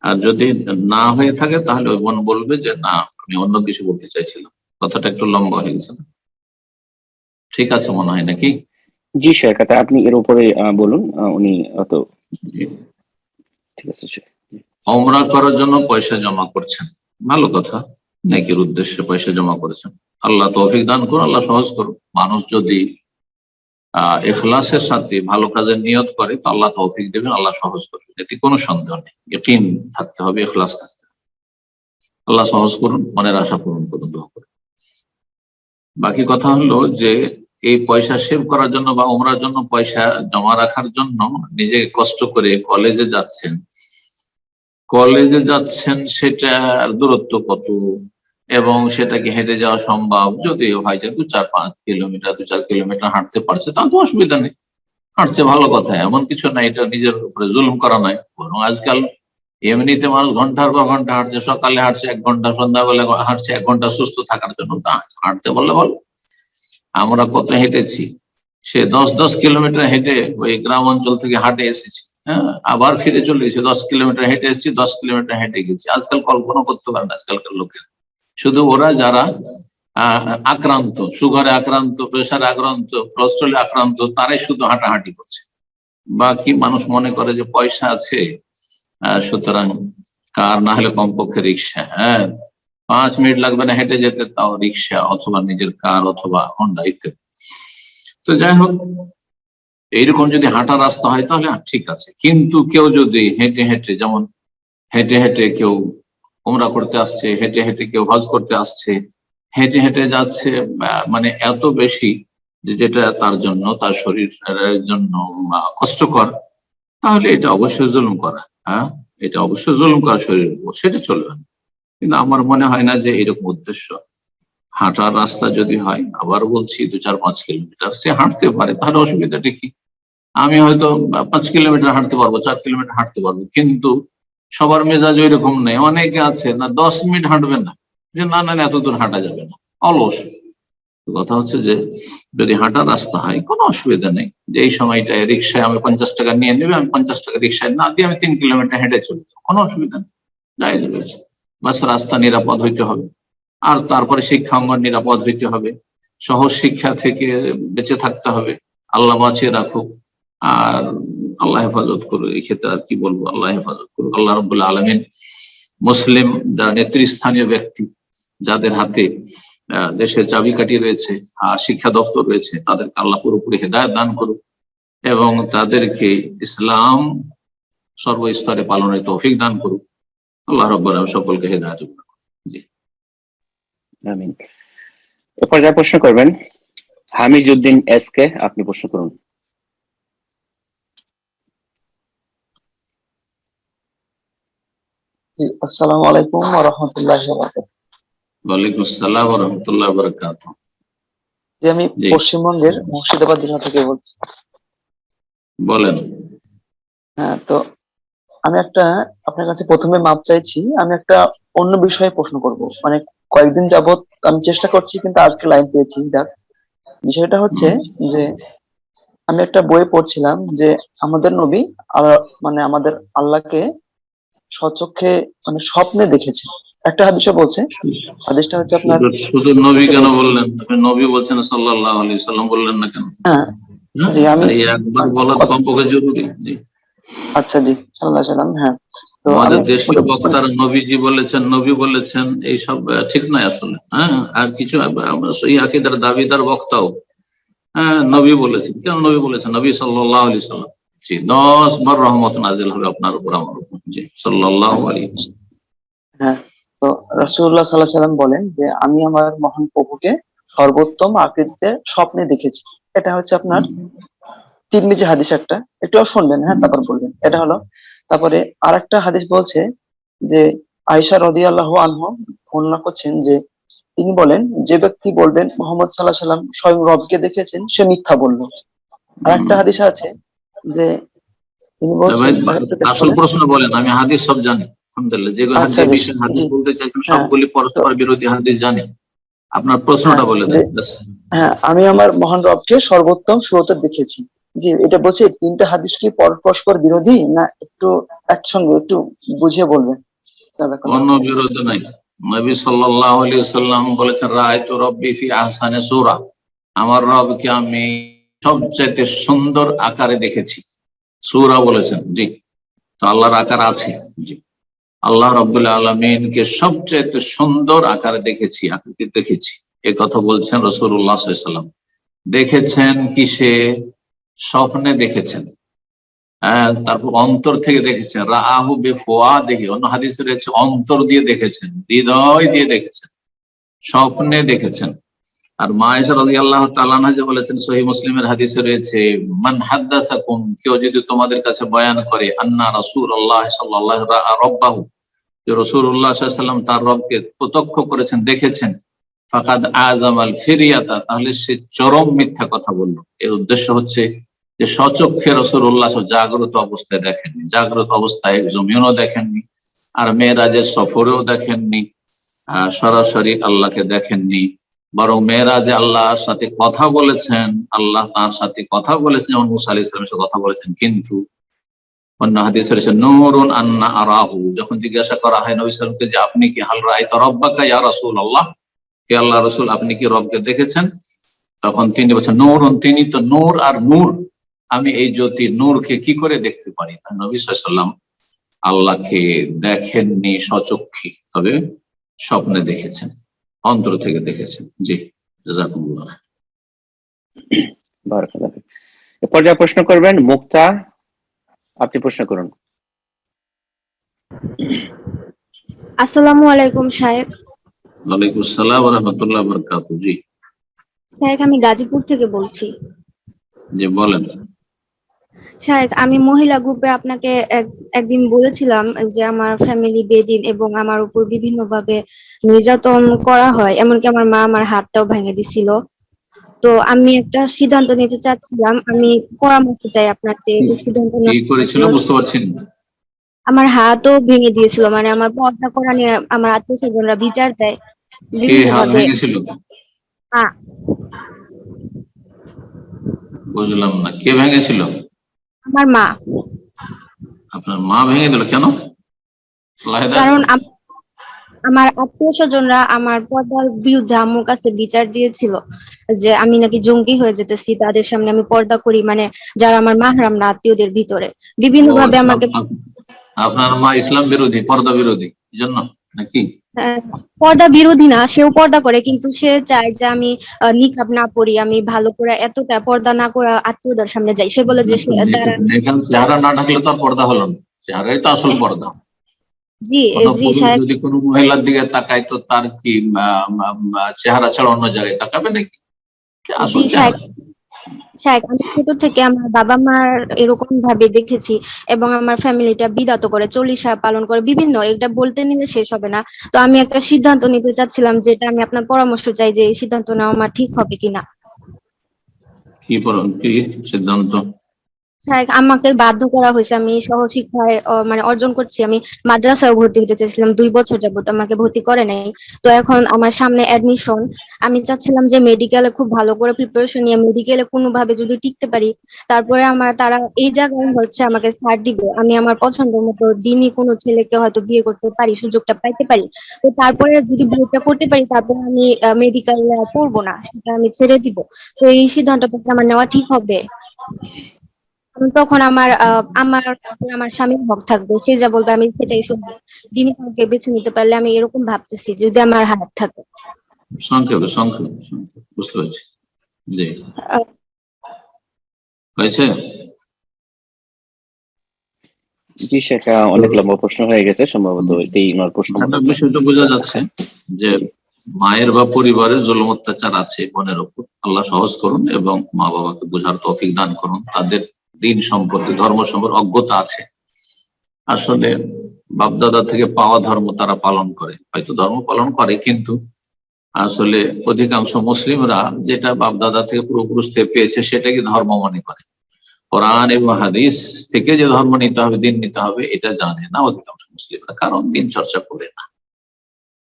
[SPEAKER 4] আর যদি না হয়ে থাকে তাহলে ওই বোন বলবে যে না, আমি অন্য কিছু বলতে চাইছিলাম, কথাটা একটু লম্বা হয়ে গেছে। ঠিক আছে মনে হয় নাকি?
[SPEAKER 2] জি শেখ, আপনি এর উপরে বলুন। উনি তো ঠিক আছে শেখ।
[SPEAKER 4] ওমরা করার জন্য পয়সা জমা করছেন, ভালো কথা, নেকির উদ্দেশ্যে পয়সা জমা করেছেন। আল্লাহ তৌফিক দান করুন, আল্লাহ সহজ করুন। মানুষ যদি ইখলাসের সাথে ভালো কাজের নিয়ত করে তো আল্লাহ তৌফিক দেবেন, আল্লাহ সহজ করবেন, এতে কোনো সন্দেহ নেই। ইয়াকিন থাকতে হবে, ইখলাস থাকতে হবে। আল্লাহ সহজ করুন, মনের আশা পূরণ করুন, দোয়া করুন। বাকি কথা হলো যে এই পয়সা সেভ করার জন্য বা ওমরার জন্য পয়সা জমা রাখার জন্য নিজে কষ্ট করে কলেজে যাচ্ছেন, সেটার দূরত্ব কত এবং সেটা কি হেঁটে যাওয়া সম্ভব? যদিও হয় যে 2-4 কিলোমিটার হাঁটতে পারছে, তা তো অসুবিধা নেই, হাঁটছে, ভালো কথা, এমন কিছু না, এটা নিজের উপরে জুলুম করা নয়। বরং আজকাল এমনিতে মানুষ ঘন্টার পর ঘন্টা হাঁটছে, সকালে হাঁটছে 1 ঘন্টা, সন্ধ্যাবেলা হাঁটছে 1 ঘন্টা সুস্থ থাকার জন্য, তা হাঁটতে বললে বলো। আমরা কত হেঁটেছি, সে 10-10 কিলোমিটার হেঁটে ওই গ্রাম অঞ্চল থেকে হাঁটে এসেছি, হ্যাঁ, আবার ফিরে চলে এসেছি, 10 কিলোমিটার হেঁটে এসেছি, 10 কিলোমিটার হেঁটে গেছি। আজকাল কল্পনা করতে পারেন আজকালকার লোকের, শুধু ওরা যারা আক্রান্ত, সুগারে আক্রান্ত, প্রেশারে আক্রান্ত, কোলেস্ট্রলে আক্রান্ত, তারাই শুধু হাঁটাহাঁটি করছে। বাকি মানুষ মনে করে যে পয়সা আছে, সুতরাং কার না হলে কমপক্ষে রিক্সা, হ্যাঁ, 5 মিনিট লাগবে না হেঁটে যেতে, তাও রিক্সা অথবা নিজের কার অথবা হোন্ডা ইত্যাদি। তো যাই হোক, এইরকম যদি হাঁটা রাস্তা হয় তাহলে ঠিক আছে, কিন্তু কেউ যদি হেঁটে হেঁটে, যেমন হেঁটে হেঁটে কেউ উমরা করতে আসছে, হেঁটে হেঁটে কেউ হজ করতে আসছে, হেঁটে হেঁটে যাচ্ছে, মানে এত বেশি যে যেটা তার জন্য, তার শরীরের জন্য কষ্টকর, তাহলে এটা অবশ্যই জুলুম করা। হ্যাঁ, এটা অবশ্যই জুলুম করা শরীরের উপর, সেটা চলবে না। কিন্তু আমার মনে হয় না যে এরকম উদ্দেশ্য। হাঁটার রাস্তা যদি হয়, আবার বলছি 2-4-5 কিলোমিটার সে হাঁটতে পারে, তাহলে অসুবিধাটা কি? আমি হয়তো 5 কিলোমিটার হাঁটতে পারবো, 4 কিলোমিটার হাঁটতে পারবো, কিন্তু সবার মেজাজ ওই রকম নেই। অনেকে আছে না 10 মিনিট হাঁটবে না, যে না না এত দূর হাঁটা যাবে না, অলস। কথা হচ্ছে যে যদি হাঁটার রাস্তা হয় কোনো অসুবিধা নেই, যে এই সময়টায় রিক্সায় আমি 50 টাকা নিয়ে নেবে, আমি 50 টাকা রিক্সায় না দিয়ে আমি 3 কিলোমিটার হেঁটে চলে যাবো, কোনো অসুবিধা নেই, জায়েজ রয়েছে। বাস রাস্তা নিরাপদ হইতে হবে, আর তারপরে শিক্ষা অঙ্গন নিরাপদ হইতে হবে, সহজ শিক্ষা থেকে বেঁচে থাকতে হবে, আল্লাহ বাঁচিয়ে রাখুক আর আল্লাহ হেফাজত করুক। এই ক্ষেত্রে আর কি বলবো, আল্লাহ হেফাজত করুক। আল্লাহ রাব্বুল আলামিন মুসলিম যারা নেতৃস্থানীয় ব্যক্তি, যাদের হাতে দেশের চাবিকাঠি রয়েছে আর শিক্ষা দপ্তর রয়েছে, তাদেরকে আল্লাহ পুরোপুরি হেদায়েত দান করুক এবং তাদেরকে ইসলাম সর্বস্তরে পালনের তৌফিক দান করুক। আল্লাহ রাব্বুল আলামিন সকলকে হেদায়েত দান করুক। জি,
[SPEAKER 2] আমিন। এরপর যা প্রশ্ন করবেন হামিজউদ্দিন এস কে, আপনি প্রশ্ন করুন।
[SPEAKER 8] আসসালামু আলাইকুম ওয়া রাহমাতুল্লাহি ওয়া বারাকাতুহু।
[SPEAKER 4] ওয়ালাইকুম আসসালাম ওয়া রাহমাতুল্লাহি ওয়া বারাকাতুহু।
[SPEAKER 8] আমি
[SPEAKER 4] জি,
[SPEAKER 8] পশ্চিমবঙ্গের মুর্শিদাবাদ জেলা থেকে বলছি।
[SPEAKER 4] বলেন।
[SPEAKER 8] হ্যাঁ, তো আমি আপনার কাছে প্রথমে মাপ চাইছি। আমি একটা অন্য বিষয়ে প্রশ্ন করব, মানে কয়েকদিন যাবত আমি চেষ্টা করছি, কিন্তু আজকে লাইন পেয়েছি। দেখ, বিষয়টা হচ্ছে যে আমি একটা বই পড়ছিলাম যে আমাদের নবী মানে আমাদের আল্লাহকে স্বচক্ষে মানে স্বপ্নে দেখেছে। একটা হাদিসে বলছে, হাদিসটা হচ্ছে আপনার
[SPEAKER 4] শুধু শুধু নবী কেন বললেন? আপনি নবী বলছেন, সাল্লাল্লাহু আলাইহি সাল্লাম বললেন না কেন?
[SPEAKER 8] হ্যাঁ জি, আমি
[SPEAKER 4] এই একবার বলা তো কমপক্ষে জরুরি। জি,
[SPEAKER 8] আচ্ছা জি, সাল্লাল্লাহু আলাইহি সাল্লাম, হ্যাঁ। তো
[SPEAKER 4] আমাদের
[SPEAKER 8] আমি
[SPEAKER 4] দেশীয় বক্তারা নবীজি বলেছেন, নবী বলেছেন, এইসব ঠিক নয় আসলে। হ্যাঁ, আর কিছু আমরা সেই আকিদার দাবিদার বক্তাও হ্যাঁ নবী বলেছেন। কেন নবী বলেছেন? নবী সাল্লাল্লাহু আলাইহি সাল্লাম। জি, 10 বার রহমত নাজিল হবে আপনার উপর, আমার উপর। জি, সাল্লাল্লাহু আলাইহি ওয়াসাল্লাম।
[SPEAKER 8] হ্যাঁ, তো রাসূলুল্লাহ সাল্লাল্লাহু আলাইহি সাল্লাম বলেন যে আমি আমার মহান প্রভুকে সর্বোত্তম আকৃতিতে স্বপ্নে দেখেছি। এটা হচ্ছে আপনার তিরমিজি হাদিস একটা, একটু শুনবেন, হ্যাঁ, তারপর বলবেন। এটা হলো, তারপরে আরেকটা হাদিস বলছে যে আয়েশা রাদিয়াল্লাহু আনহা বর্ণনা করছেন যে তিনি বলেন, যে ব্যক্তি বলবেন মুহাম্মদ সাল্লাল্লাহু আলাইহি সাল্লাম স্বয়ং রবকে দেখেছেন, সে মিথ্যা বলল। আর একটা হাদিস আছে যে তিনি
[SPEAKER 4] ভাই,
[SPEAKER 8] বলছেন, একটু দেখতে
[SPEAKER 4] আসল
[SPEAKER 8] বলেন।
[SPEAKER 4] প্রশ্ন বলেন, আমি হাদিস সব জানি আলহামদুলিল্লাহ। যে
[SPEAKER 8] আচ্ছা,
[SPEAKER 4] যে
[SPEAKER 8] বেশ।
[SPEAKER 4] বিষয়ে হাদিস
[SPEAKER 8] জি,
[SPEAKER 4] বলতে চাইছেন
[SPEAKER 8] হ্যাঁ।
[SPEAKER 4] সবগুলি
[SPEAKER 8] তো
[SPEAKER 4] পরস্পর বিরোধী হাদিস জানি। আপনার
[SPEAKER 8] হ্যাঁ,
[SPEAKER 4] প্রশ্নটা বলে
[SPEAKER 8] যে
[SPEAKER 4] দেন ব্যাস।
[SPEAKER 8] হ্যাঁ, আমি আমার মহান রবকে সর্বোত্তম সুরতে দেখেছি। জি, এটা বলছে তিনটা হাদিস কি পরস্পর বিরোধী, না একটু একসঙ্গে, একটু বুঝিয়ে বলবেন?
[SPEAKER 4] কোন বিরোধ নাই। নবী সাল্লাল্লাহু আলাইহি ওয়াসাল্লাম বলেছেন, রাআইতু রাব্বি ফি আহসানি সূরা, আমার রবকে আমি সবচাইতে সুন্দর আকারে দেখেছি। সূরা বলেছেন। জি, তো আল্লাহর আকার আছে। জি, আল্লাহ রাব্বুল আলামিনকে সবচাইতে সুন্দর আকারে দেখেছি, আকৃতি দেখেছি, এ কথা বলছেন রাসূলুল্লাহ সাল্লাল্লাহু আলাইহি ওয়াসাল্লাম। দেখেছেন কিসে? স্বপ্নে দেখেছেন। হ্যাঁ, তারপর অন্তর থেকে দেখেছেন, রাআহু বিফুয়াদিহি, অন্য হাদিসে রয়েছে অন্তর দিয়ে দেখেছেন, হৃদয় দিয়ে দেখেছেন, স্বপ্নে দেখেছেন। আর মা আয়েশা রাদিয়াল্লাহু তাআলা আনহা যে বলেছেন, সহিহ মুসলিমের হাদিসে রয়েছে, মান হাদ্দাসাকুম, কেউ যদি তোমাদের কাছে বয়ান করে, আন্না রাসূলুল্লাহ সাল্লাল্লাহু আলাইহি রাআ রাব্বাহু, যে রাসূলুল্লাহ সাল্লাল্লাহু আলাইহি ওয়াসাল্লাম তার রবকে প্রত্যক্ষ করেছেন, দেখেছেন, ফাকাদ আযামাল ফিরিয়াতা, তাহলে সে চরম মিথ্যা কথা বলল। এর উদ্দেশ্য হচ্ছে যে স্বচক্ষে রাসূলুল্লাহ জাগ্রত অবস্থায় দেখেননি, জাগ্রত অবস্থায় জমিনও দেখেননি, আর মেরাজের সফরেও দেখেননি, সরাসরি আল্লাহকে দেখেননি, বরং মেরাজে আল্লাহর সাথে কথা বলেছেন, আল্লাহ তার সাথে কথা বলেছেন, যেমন মুসা আলাইহিস সালামের সাথে কথা বলেছেন। কিন্তু অন্য হাদিসে রয়েছে নূরুন আন্না আরাহু, যখন জিজ্ঞাসা করা হয় নবী সাল্লাল্লাহু আলাইহি ওয়াসাল্লামকে যে আপনি কি হাল রাআইতা রাব্বাকা ইয়া রাসূলুল্লাহ, হে আল্লাহ রাসূল আপনি কি রবকে দেখেছেন, তখন তিনি বলছেন নূরুন, তিনি তো নূর, আর নূর, আমি এই জ্যোতি নূরকে কি করে দেখতে পারি। নবী সাল্লাল্লাহু আলাইহি ওয়াসাল্লাম আল্লাহকে দেখেননি স্বচক্ষে, তবে স্বপ্নে দেখেছেন, অন্তর থেকে দেখেছেন। জি, জাযাকুমুল্লাহ।
[SPEAKER 2] বারাকাল্লাহ। এ পর্যায়ে প্রশ্ন করবেন মুক্তা, আপনি প্রশ্ন করুন।
[SPEAKER 7] আসসালামু আলাইকুম শায়েখ।
[SPEAKER 4] ওয়ালাইকুম আসসালাম ওয়া রাহমাতুল্লাহি ওয়া বারাকাতুহু। জি,
[SPEAKER 7] শায়েখ, আমি গাজীপুর থেকে বলছি।
[SPEAKER 4] জি বলেন।
[SPEAKER 7] শায়েখ, আমি মহিলা গ্রুপে আপনাকে একদিন বলেছিলাম যে আমার ফ্যামিলি বেদিন এবং আমার উপর বিভিন্ন ভাবে নির্যাতন করা হয়, এমনকি আমার মা আমার হাতটাও ভেঙে দিছিল। তো আমি একটা সিদ্ধান্ত নিতে চাচ্ছিলাম, আমি পরামর্শ চাই আপনার, যে এই সিদ্ধান্ত
[SPEAKER 4] কি করেছিল
[SPEAKER 7] নেওয়ার
[SPEAKER 4] বুঝতে পারছেন?
[SPEAKER 7] আমার হাতও ভেঙে দিয়েছিল, মানে আমার পর্দা করা নিয়ে আমার আত্মীয় স্বজনরা বিচার দেয়
[SPEAKER 4] কে
[SPEAKER 7] বিভিন্ন
[SPEAKER 4] হাত
[SPEAKER 7] ভাবে।
[SPEAKER 4] ভেঙেছিল? বুঝলাম না, কে ভেঙেছিল?
[SPEAKER 7] আমার মা।
[SPEAKER 4] আপনার মা ভেঙে দিল কেন?
[SPEAKER 7] কারণ আমার আত্মীয় স্বজনরা আমার পর্দার বিরুদ্ধে আম্মুর কাছে বিচার দিয়েছিল যে আমি নাকি জঙ্গি হয়ে যেতেছি, তাদের সামনে আমি পর্দা করি, মানে যারা আমার মাহরাম না, আত্মীয়দের ভিতরে বিভিন্ন ভাবে আমাকে।
[SPEAKER 4] আপনার মা ইসলাম বিরোধী, পর্দা বিরোধী এই জন্য নাকি?
[SPEAKER 7] পর্দা বিরোধী না, সেও পর্দা করে, কিন্তু সে চায় যে আমি নিকাব না পরি, আমি ভালো করে এতটা পর্দা না করে আত্মীয়দের সামনে যাই। সে বলে যে তারা
[SPEAKER 4] চেহারা না ঢাকলে তো আর পর্দা হলো না, চেহারাই তো আসল পর্দা।
[SPEAKER 7] জি
[SPEAKER 4] কোনো
[SPEAKER 7] জি
[SPEAKER 4] পুরুষ
[SPEAKER 7] শায়েখ,
[SPEAKER 4] যদি কোনো মহিলার দিকে তাকায় তো তার কি চেহারা ছাড়া অন্য জায়গায় তাকাবে নাকি? আসল
[SPEAKER 7] জি
[SPEAKER 4] চেহারা।
[SPEAKER 7] শায়েখ, আমি ছোট থেকে আমার বাবা মার এরকম ভাবে দেখেছি, এবং আমার ফ্যামিলিটা বিদাত করে, 40 পালন করে, বিভিন্ন, এটা বলতে নিলে শেষ হবে না। তো আমি একটা সিদ্ধান্ত নিতে চাচ্ছিলাম, যেটা আমি আপনার পরামর্শ চাই যে এই সিদ্ধান্ত নেওয়া আমার ঠিক হবে কিনা।
[SPEAKER 4] কি সিদ্ধান্ত?
[SPEAKER 7] শায়েখ, আমাকে বাধ্য করা হয়েছে, আমি সহশিক্ষায় মানে অর্জন করছি, আমি মাদ্রাসায় ভর্তি হতে চাইছিলাম, 2 বছর যাবত আমাকে ভর্তি করে নাই। তো এখন আমার সামনে অ্যাডমিশন, আমি চাচ্ছিলাম যে মেডিকেলে খুব ভালো করে প্রিপারেশন নিয়ে মেডিকেলে কোনোভাবে যদি টিকতে পারি, তারপরে তারা এই জায়গায় হচ্ছে আমাকে ছাড় দিবে, আমি আমার পছন্দের মতো দিনই কোনো ছেলেকে হয়তো বিয়ে করতে পারি, সুযোগটা পাইতে পারি। তো তারপরে যদি বিয়েটা করতে পারি, তারপরে আমি মেডিকেল পড়বো না, সেটা আমি ছেড়ে দিব। তো এই সিদ্ধান্তটা আমার নেওয়া ঠিক হবে?
[SPEAKER 9] তখন আমার স্বামীর হক থাকবে, সে যা বলবে আমি সেটাই শুনবো। দিনই কাউকে বেছে নিতে পারলে আমি এরকম ভাবতেছি যদি আমার হাত থাকে।
[SPEAKER 4] সংক্ষেপে সংক্ষেপে সংক্ষেপে বুঝতে পারছি। জি,
[SPEAKER 9] আহ,
[SPEAKER 4] হয়েছে।
[SPEAKER 2] জি, সেটা অনেক লম্বা প্রশ্ন হয়ে গেছে, সম্ভবত এটাই ওনার প্রশ্ন মনে
[SPEAKER 4] একটা
[SPEAKER 2] হয়।
[SPEAKER 4] বিষয়টা বোঝা যাচ্ছে যে মায়ের বা পরিবারের জুলুম অত্যাচার আছে বোনের উপর, আল্লাহ সহজ করুন এবং মা বাবাকে বোঝার তৌফিক দান করুন। তাদের দিন সম্পর্কে ধর্ম সম্পর্কে অজ্ঞতা আছে। আসলে বাপদাদা থেকে পাওয়া ধর্ম তারা পালন করে, হয়তো ধর্ম পালন করে, কিন্তু আসলে অধিকাংশ মুসলিমরা যেটা বাপদাদা থেকে পূর্বপুরুষ থেকে পেয়েছে সেটাকে ধর্ম মনে করে। কোরআন এবং হাদিস থেকে যে ধর্ম নিতে হবে, দিন নিতে হবে, এটা জানে না অধিকাংশ মুসলিমরা, কারণ দিন চর্চা করে না।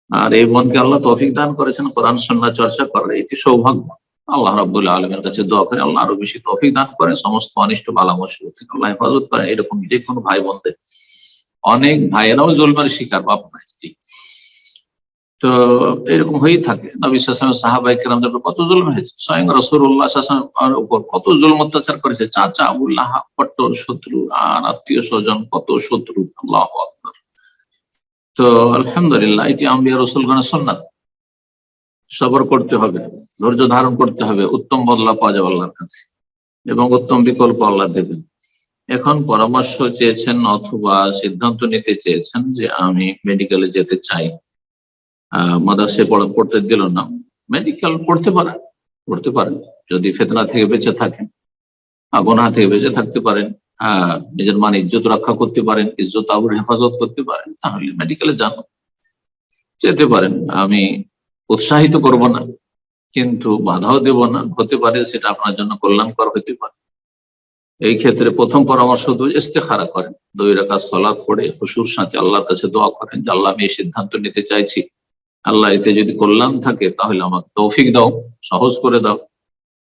[SPEAKER 4] আর এই মনকে আল্লাহ তৌফিক দান করেছেন কোরআন সুন্নাহ চর্চা করার, এটি সৌভাগ্য। আল্লাহ রাব্বুল আলামিনের কাছে দোয়া করে আল্লাহ আরো বেশি তৌফিক দান করেন, সমস্ত অনিষ্ট বালা মুসিবত থেকে আল্লাহ হেফাজত করেন। এরকম যে কোনো ভাই বোনদের, অনেক ভাইয়েরাও জুলমের শিকার, বাপ ভাই। তো এরকম হয়েই থাকে। নবী সাল্লাল্লাহু আলাইহি ওয়াসাল্লাম সাহাবায়ে কেরামদের উপর কত জুলম হয়েছে, স্বয়ং রাসূলুল্লাহ সাল্লাল্লাহু আলাইহি ওয়াসাল্লামের উপর কত জুলম অত্যাচার করেছে। চাচা আবুল্লাহ কট্টর শত্রু, আর আত্মীয় স্বজন কত শত্রু। আল্লাহু আকবার। তো আলহামদুলিল্লাহ, এটি আম্বিয়া রাসূলগণের সুন্নাত। সবর করতে হবে, ধৈর্য ধারণ করতে হবে, উত্তম বদলা পাওয়া যাবে আল্লাহর কাছে এবং উত্তম বিকল্প আল্লাহ দেবেন। এখন পরামর্শ চেয়েছেন অথবা সিদ্ধান্ত নিতে চেয়েছেন যে আমি মেডিকেলে যেতে চাই, মাদ্রাসায় পড়তে দিল না। মেডিকেল পড়তে পারেন যদি ফিতনা থেকে বেঁচে থাকেন, গুনাহ থেকে বেঁচে থাকতে পারেন, নিজের মান ইজ্জত রক্ষা করতে পারেন, ইজ্জত আবরুর হেফাজত করতে পারেন, তাহলে মেডিকেলে যান, যেতে পারেন। আমি উৎসাহিত করব না, কিন্তু বাধাও দেব না। হতে পারে সেটা আপনার জন্য কল্যাণকর হতে পারে। এই ক্ষেত্রে প্রথম পরামর্শ ইস্তেখারা করেন, 2 রাকাত সালাত পড়ে খুশুর সাথে আল্লাহর কাছে দোয়া করেন যে আল্লাহ আমি এই সিদ্ধান্ত নিতে চাইছি, আল্লাহ এতে যদি কল্যাণ থাকে তাহলে আমাকে তৌফিক দাও, সহজ করে দাও,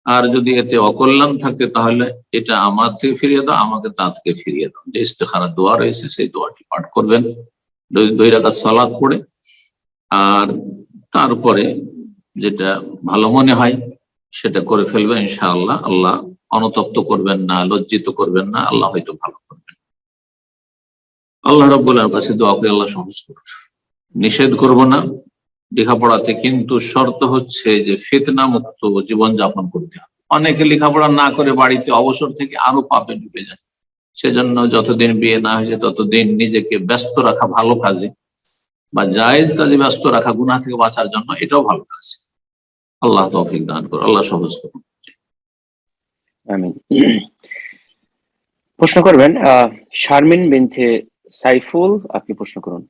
[SPEAKER 4] আর যদি এতে অকল্যাণ থাকে তাহলে এটা আমার থেকে ফিরিয়ে দাও, আমাকে তা থেকে ফিরিয়ে দাও। যে ইস্তেখারা দোয়া রয়েছে সেই দোয়াটি পাঠ করবেন 2 রাকাত সালাত পড়ে। আর তারপরে যেটা ভালো মনে হয় সেটা করে ফেলবেন ইনশাআল্লাহ। আল্লাহ অনুতপ্ত করবেন না, লজ্জিত করবেন না, আল্লাহ হয়তো ভালো করবেন। আল্লাহ রাব্বুল আলামিনের কাছে দোয়া করে আল্লাহ সহজ করুন। নিষেধ করব না লেখাপড়াতে, কিন্তু শর্ত হচ্ছে যে ফিতনা মুক্ত জীবন যাপন করতে হবে। অনেকে লেখাপড়া না করে বাড়িতে অবসর থেকে আরো পাপে ডুবে যায়। সেজন্য যতদিন বিয়ে না হয়েছে ততদিন নিজেকে ব্যস্ত রাখা ভালো কাজে বা জায়েজ কাজে ব্যস্ত রাখা, গুনাহ থেকে বাঁচার জন্য, এটাও ভালো কাজ। আল্লাহ তৌফিক দান করুন, আল্লাহ সহজ করুন।
[SPEAKER 2] আমিন। প্রশ্ন করবেন শারমিন বিনতে সাইফুল, আপনি প্রশ্ন করুন।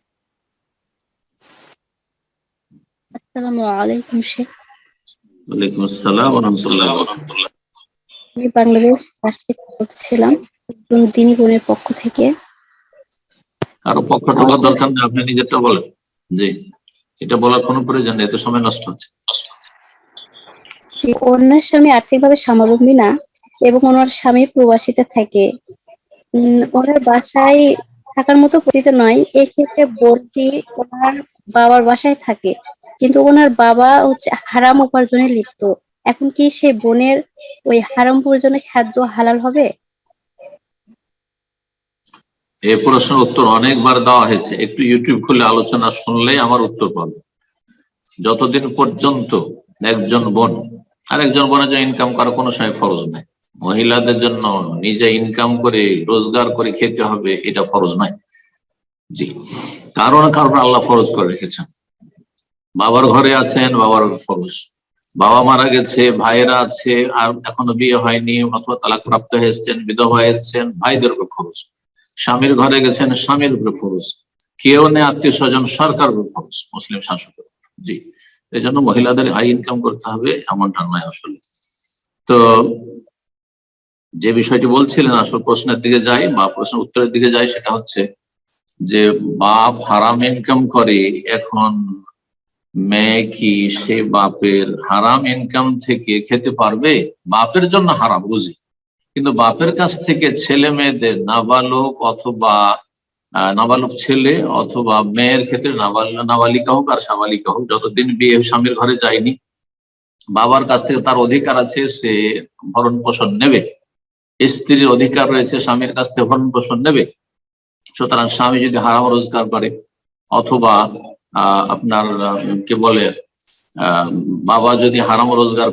[SPEAKER 10] আসসালামু আলাইকুম শেখ।
[SPEAKER 4] ওয়ালাইকুম আসসালাম ওয়া রাহমাতুল্লাহি ওয়া বারাকাতুহু।
[SPEAKER 10] আমি বাংলাদেশ রাষ্ট্রে বলছিলাম, একজন দিনী বোনের পক্ষ থেকে।
[SPEAKER 4] কারো পক্ষটা দরকার নেই, আপনি নিজেরটা বলেন। জি, এটা বলার কোনো প্রয়োজন নেই, এত সময় নষ্ট হচ্ছে।
[SPEAKER 10] যে ওনার স্বামী আর্থিকভাবে স্বাবলম্বী না এবং ওনার স্বামী প্রবাসীতে থাকে, ওনার বাসায় থাকার মতো পরিস্থিতি নয়। এক্ষেত্রে বোনটি ওনার বাবার বাসায় থাকে, কিন্তু ওনার বাবা হচ্ছে হারাম উপার্জনে লিপ্ত। এখন কি সেই বোনের ওই হারাম উপার্জনের খাদ্য হালাল হবে?
[SPEAKER 4] এই প্রশ্নের উত্তর অনেকবার দেওয়া হয়েছে, একটু ইউটিউব খুলে আলোচনা শুনলেই আমার উত্তর পাবে। যতদিন পর্যন্ত একজন বোন আর একজন বোনের জন্য ইনকাম করা কোনো সময় ফরজ নাই। মহিলাদের জন্য নিজে ইনকাম করে রোজগার করে খেতে হবে, এটা ফরজ নাই। জি, কারণ আল্লাহ ফরজ করে রেখেছেন। বাবার ঘরে আছেন, বাবার ফরজ। বাবা মারা গেছে, ভাইয়েরা আছে আর এখনো বিয়ে হয়নি অথবা তালাক প্রাপ্ত হয়েছেন, বিধবা এসছেন, ভাইদের উপর খরচ। স্বামীর ঘরে গেছেন, স্বামীর উপরে খরচ। কেউ নেই আত্মীয় স্বজন, সরকার উপর খরচ, মুসলিম শাসকের। জি, এই জন্য মহিলাদের আয় ইনকাম করতে হবে এমনটা নয় আসলে। তো যে বিষয়টি বলছিলেন, আসল প্রশ্নের দিকে যাই বা প্রশ্নের উত্তরের দিকে যাই, সেটা হচ্ছে যে বাপ হারাম ইনকাম করে, এখন মেয়ে কি সে বাপের হারাম ইনকাম থেকে খেতে পারবে? বাপের জন্য হারাম বুঝি, কিন্তু বাপের কাছ থেকে ছেলে মেয়েদের, নাবালক অথবা নাবালক ছেলে অথবা মেয়ের ক্ষেত্রে নাবালিকা হোক আর সাবালিকা হোক, যতদিন বিয়ে স্বামীর ঘরে যায়নি, বাবার কাছ থেকে তার অধিকার আছে, সে ভরণ পোষণ নেবে। স্ত্রীর অধিকার রয়েছে স্বামীর কাছ থেকে ভরণ পোষণ নেবে। সুতরাং স্বামী যদি হারাম রোজগার করে অথবা আপনার কে বলে বাবা যদি হারাম রোজগার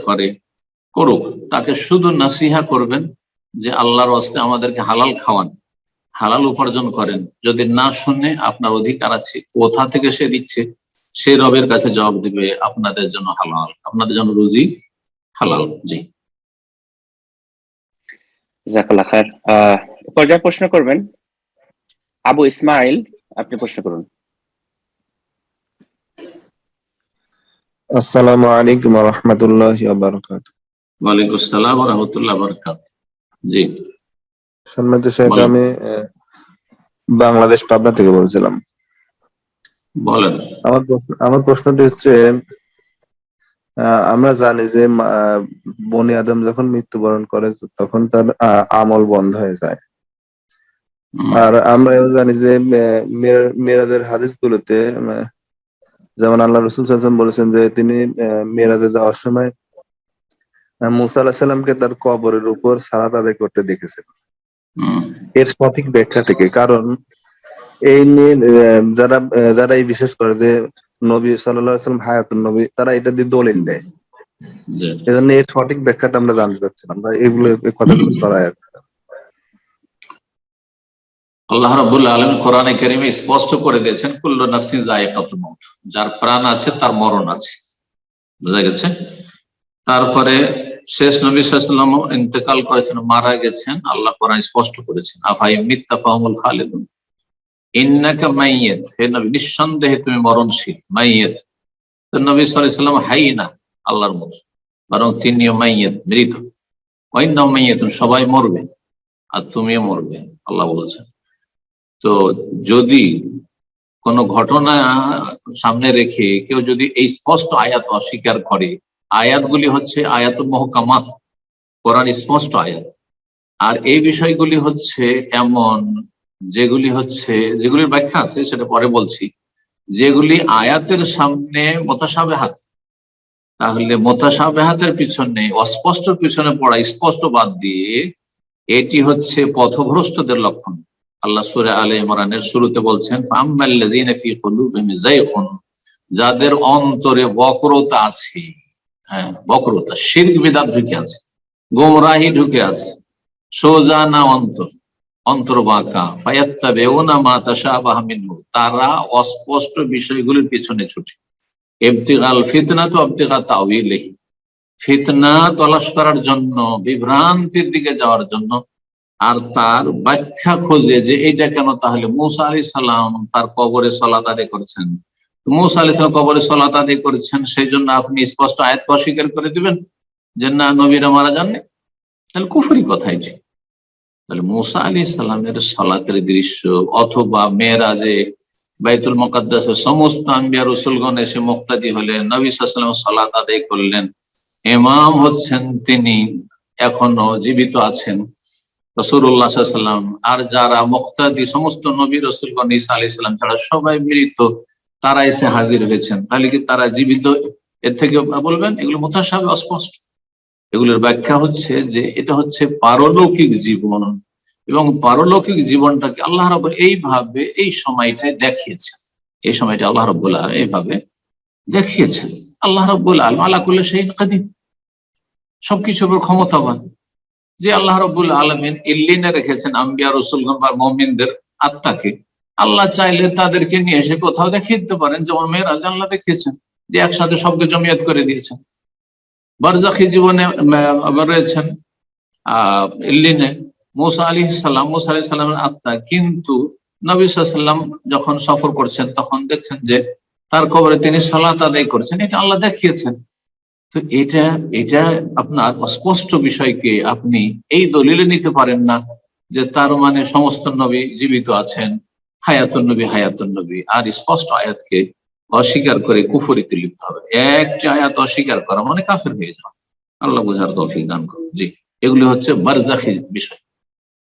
[SPEAKER 4] করুক, তাকে শুধু নাসিহা করবেন যে আল্লাহর ওয়াস্তে আমাদেরকে হালাল খাওয়ান, হালাল উপার্জন করেন। যদি না শুনে আপনার অধিকার আছে, কোথা থেকে সে দিচ্ছে, সে রবের কাছে জবাব দিবে, আপনাদের জন্য হালাল, আপনাদের জন্য রুজি হালাল। জি,
[SPEAKER 2] জাযাকাল্লাহ খায়ের। পর্যায়ে প্রশ্ন করবেন আবু ইসমাইল, আপনি প্রশ্ন করুন।
[SPEAKER 1] আসসালামু আলাইকুম ওয়া রাহমাতুল্লাহি ওয়া বারাকাতুহু।
[SPEAKER 4] ওয়ালাইকুম আসসালাম ওয়া রাহমাতুল্লাহি ওয়া বারাকাতুহু। জি
[SPEAKER 1] সম্মানিত সাহেব,
[SPEAKER 4] বলেন।
[SPEAKER 1] আমি বাংলাদেশ পাবনা থেকে বলছিলাম।
[SPEAKER 4] বলেন।
[SPEAKER 1] আমার প্রশ্নটি হচ্ছে, আমরা জানি যে বনি আদম যখন মৃত্যুবরণ করে তখন তার আমল বন্ধ হয়ে যায়। আর আমরা এও জানি যে মেরাজের হাদিসগুলোতে যেমন আল্লাহ রাসূল সাল্লাল্লাহু আলাইহি ওয়াসাল্লাম বলেছেন যে তিনি মেরাজে যাওয়ার সময় মুসা আলাইহিস সালামকে তার কবরের উপর সালাত আদায় করতে দেখেছেন। এর সঠিক ব্যাখ্যা থেকে, কারণ এই নিয়ে যারা এই বিশ্বাস করে যে নবী সাল্লাল্লাহু আলাইহি ওয়াসাল্লাম হায়াতুন নবী, তারা এটা দিয়ে দলিল দেয়। এজন্য এর সঠিক ব্যাখ্যাটা আমরা জানতে চাচ্ছিলাম, বা এগুলো কথাগুলো ছড়ায় আর কি।
[SPEAKER 4] আল্লাহ রাব্বুল আলামিন কোরআনে কারীমে স্পষ্ট করে দিয়েছেন, কুল্লু নাফসিন যায়কাতুল মাউত, যার প্রাণ আছে তার মরণ আছে। বুঝা গেছে? তারপরে শেষ নবী সাল্লাল্লাহু আলাইহি ওয়াসাল্লাম ইন্তেকাল করেছেন, মারা গেছেন। আল্লাহ কোরআন স্পষ্ট করেছেন, আফাইম মিত্তা ফাহুমুল খালিদুন, ইন্নাকা মাইয়িত, হে নবী নিঃসন্দেহে তুমি মরণশীল, মাইয়িত। তো নবী সাল্লাল্লাহু আলাইহি ওয়াসাল্লাম হাই না আল্লাহর মত, বরং তিনিও মাইয়িত, মৃত। ওয়াইন্নাহুম মাইয়িতুন, সবাই মরবে আর তুমিও মরবে, আল্লাহ বলেছেন। তো যদি কোন ঘটনা সামনে রেখে কেউ যদি এই স্পষ্ট আয়াত অস্বীকার করে, আয়াতগুলি হচ্ছে আয়াতুল মুহকামাত, কোরআন স্পষ্ট আয়াত, আর এই বিষয়গুলি হচ্ছে এমন যেগুলির ব্যাখ্যা আছে সেটা পরে বলছি, যেগুলি আয়াতের সামনে মুতাশাবিহাত, তাহলে মুতাশাবিহাতের পিছনে অস্পষ্ট পিছনে পড়া, স্পষ্ট বাদ দিয়ে এটি হচ্ছে পথভ্রষ্টদের লক্ষণ। আল্লাহ সূরা আলে ইমরানের শুরুতে বলছেন, ফাআম্মাল্লাযীনা ফী কুলুবিহিম যায়গুন, যাদের অন্তরে বক্রতা আছে, হ্যাঁ বক্রতা, শিরক বিদআত ঢুকে আছে, গোমরাহি ঢুকে আছে, সোজা না অন্তর বাঁকা, ফায়াত্তাবিউনা মা তাশাবাহা মিনহু, তারা অস্পষ্ট বিষয়গুলির পিছনে ছুটে, ইবতিগাল ফিতনাত ওয়া ইবতিগা তাউইলিহি, ফিতনা তলাশ করার জন্য, বিভ্রান্তির দিকে যাওয়ার জন্য, আর তার ব্যাখ্যা খোঁজে যে এইটা কেন। তাহলে মূসা আলাইহিস সালাম তার কবরে সালাত আদায় করেছেন, মূসা আলাইহিস সালাম কবরে সালাত আদায় করেছেন, সেই জন্য আপনি স্পষ্ট আয়াত অস্বীকার করে দিবেন যে না নবীরা মারা যাননি? তাহলে কুফরি কথা এটি। তাহলে মূসা আলাইহিস সালামের সালাতের দৃশ্য, অথবা মেরাজে বাইতুল মুকাদ্দাসের সমস্ত আম্বিয়া রাসূলগণ এসে মুক্তাদি হলেন, নবী সাল্লাল্লাহু আলাইহি ওয়াসাল্লাম সালাত আদায় করলেন, ইমাম হচ্ছেন তিনি, এখনো জীবিত আছেন রাসূলুল্লাহ সাল্লাল্লাহু আলাইহি ওয়াসাল্লাম, আর যারা মুক্তাদি সমস্ত নবী রাসূলগণ ঈসা আলাইহিস সালাম ছাড়া সবাই মৃত, তারা এসে হাজির হয়েছেন। তাহলে কি তারা জীবিত? এর থেকে বলবেন এগুলো মুতাশাবিহ, অস্পষ্ট। এগুলোর ব্যাখ্যা হচ্ছে যে এটা হচ্ছে পারলৌকিক জীবন, এবং পারলৌকিক জীবনটাকে আল্লাহ রাব্বুল এইভাবে এই সময়টায় দেখিয়েছেন, এই সময়টা আল্লাহ রাব্বুল আলামিন এইভাবে দেখিয়েছেন। আল্লাহ রাব্বুল আলামিন আলা কুল্লি শাইইন কাদির, সবকিছুর উপর ক্ষমতাবান। যে আল্লাহ রাব্বুল আলামিন ইল্লিনে রেখেছেন আম্বিয়া রাসূলগণ বা মুমিনদের আত্মাকে, আল্লাহ চাইলে তাদেরকে নিয়ে এসে কোথাও দেখিয়ে দিতে পারেন, যেমন মেরাজ আল্লাহ দেখিয়েছেন যে একসাথে সবকে জমিয়ত করে দিয়েছেন। বারজাখী জীবনে রয়েছেন ইল্লিনে মূসা আলাইহিস সালামের আত্মা, কিন্তু নবী সাল্লাল্লাহু আলাইহি ওয়াসাল্লাম যখন সফর করছেন তখন দেখছেন যে তার কবরে তিনি সালাত আদায় করছেন, এটা আল্লাহ দেখিয়েছেন। তো এটা আপনার স্পষ্ট বিষয়কে আপনি এই দলিলে নিতে পারেন না যে তার মানে সমস্ত নবী জীবিত আছেন, হায়াতুন নবী, আর স্পষ্ট আয়াতকে অস্বীকার করে কুফরিতে লিপ্ত হবে। একটি আয়াত অস্বীকার করা মানে কাফের হয়ে যাওয়া। আল্লাহ বুঝার তৌফিক দান করুন। জি, এগুলি হচ্ছে বারজাখী বিষয়।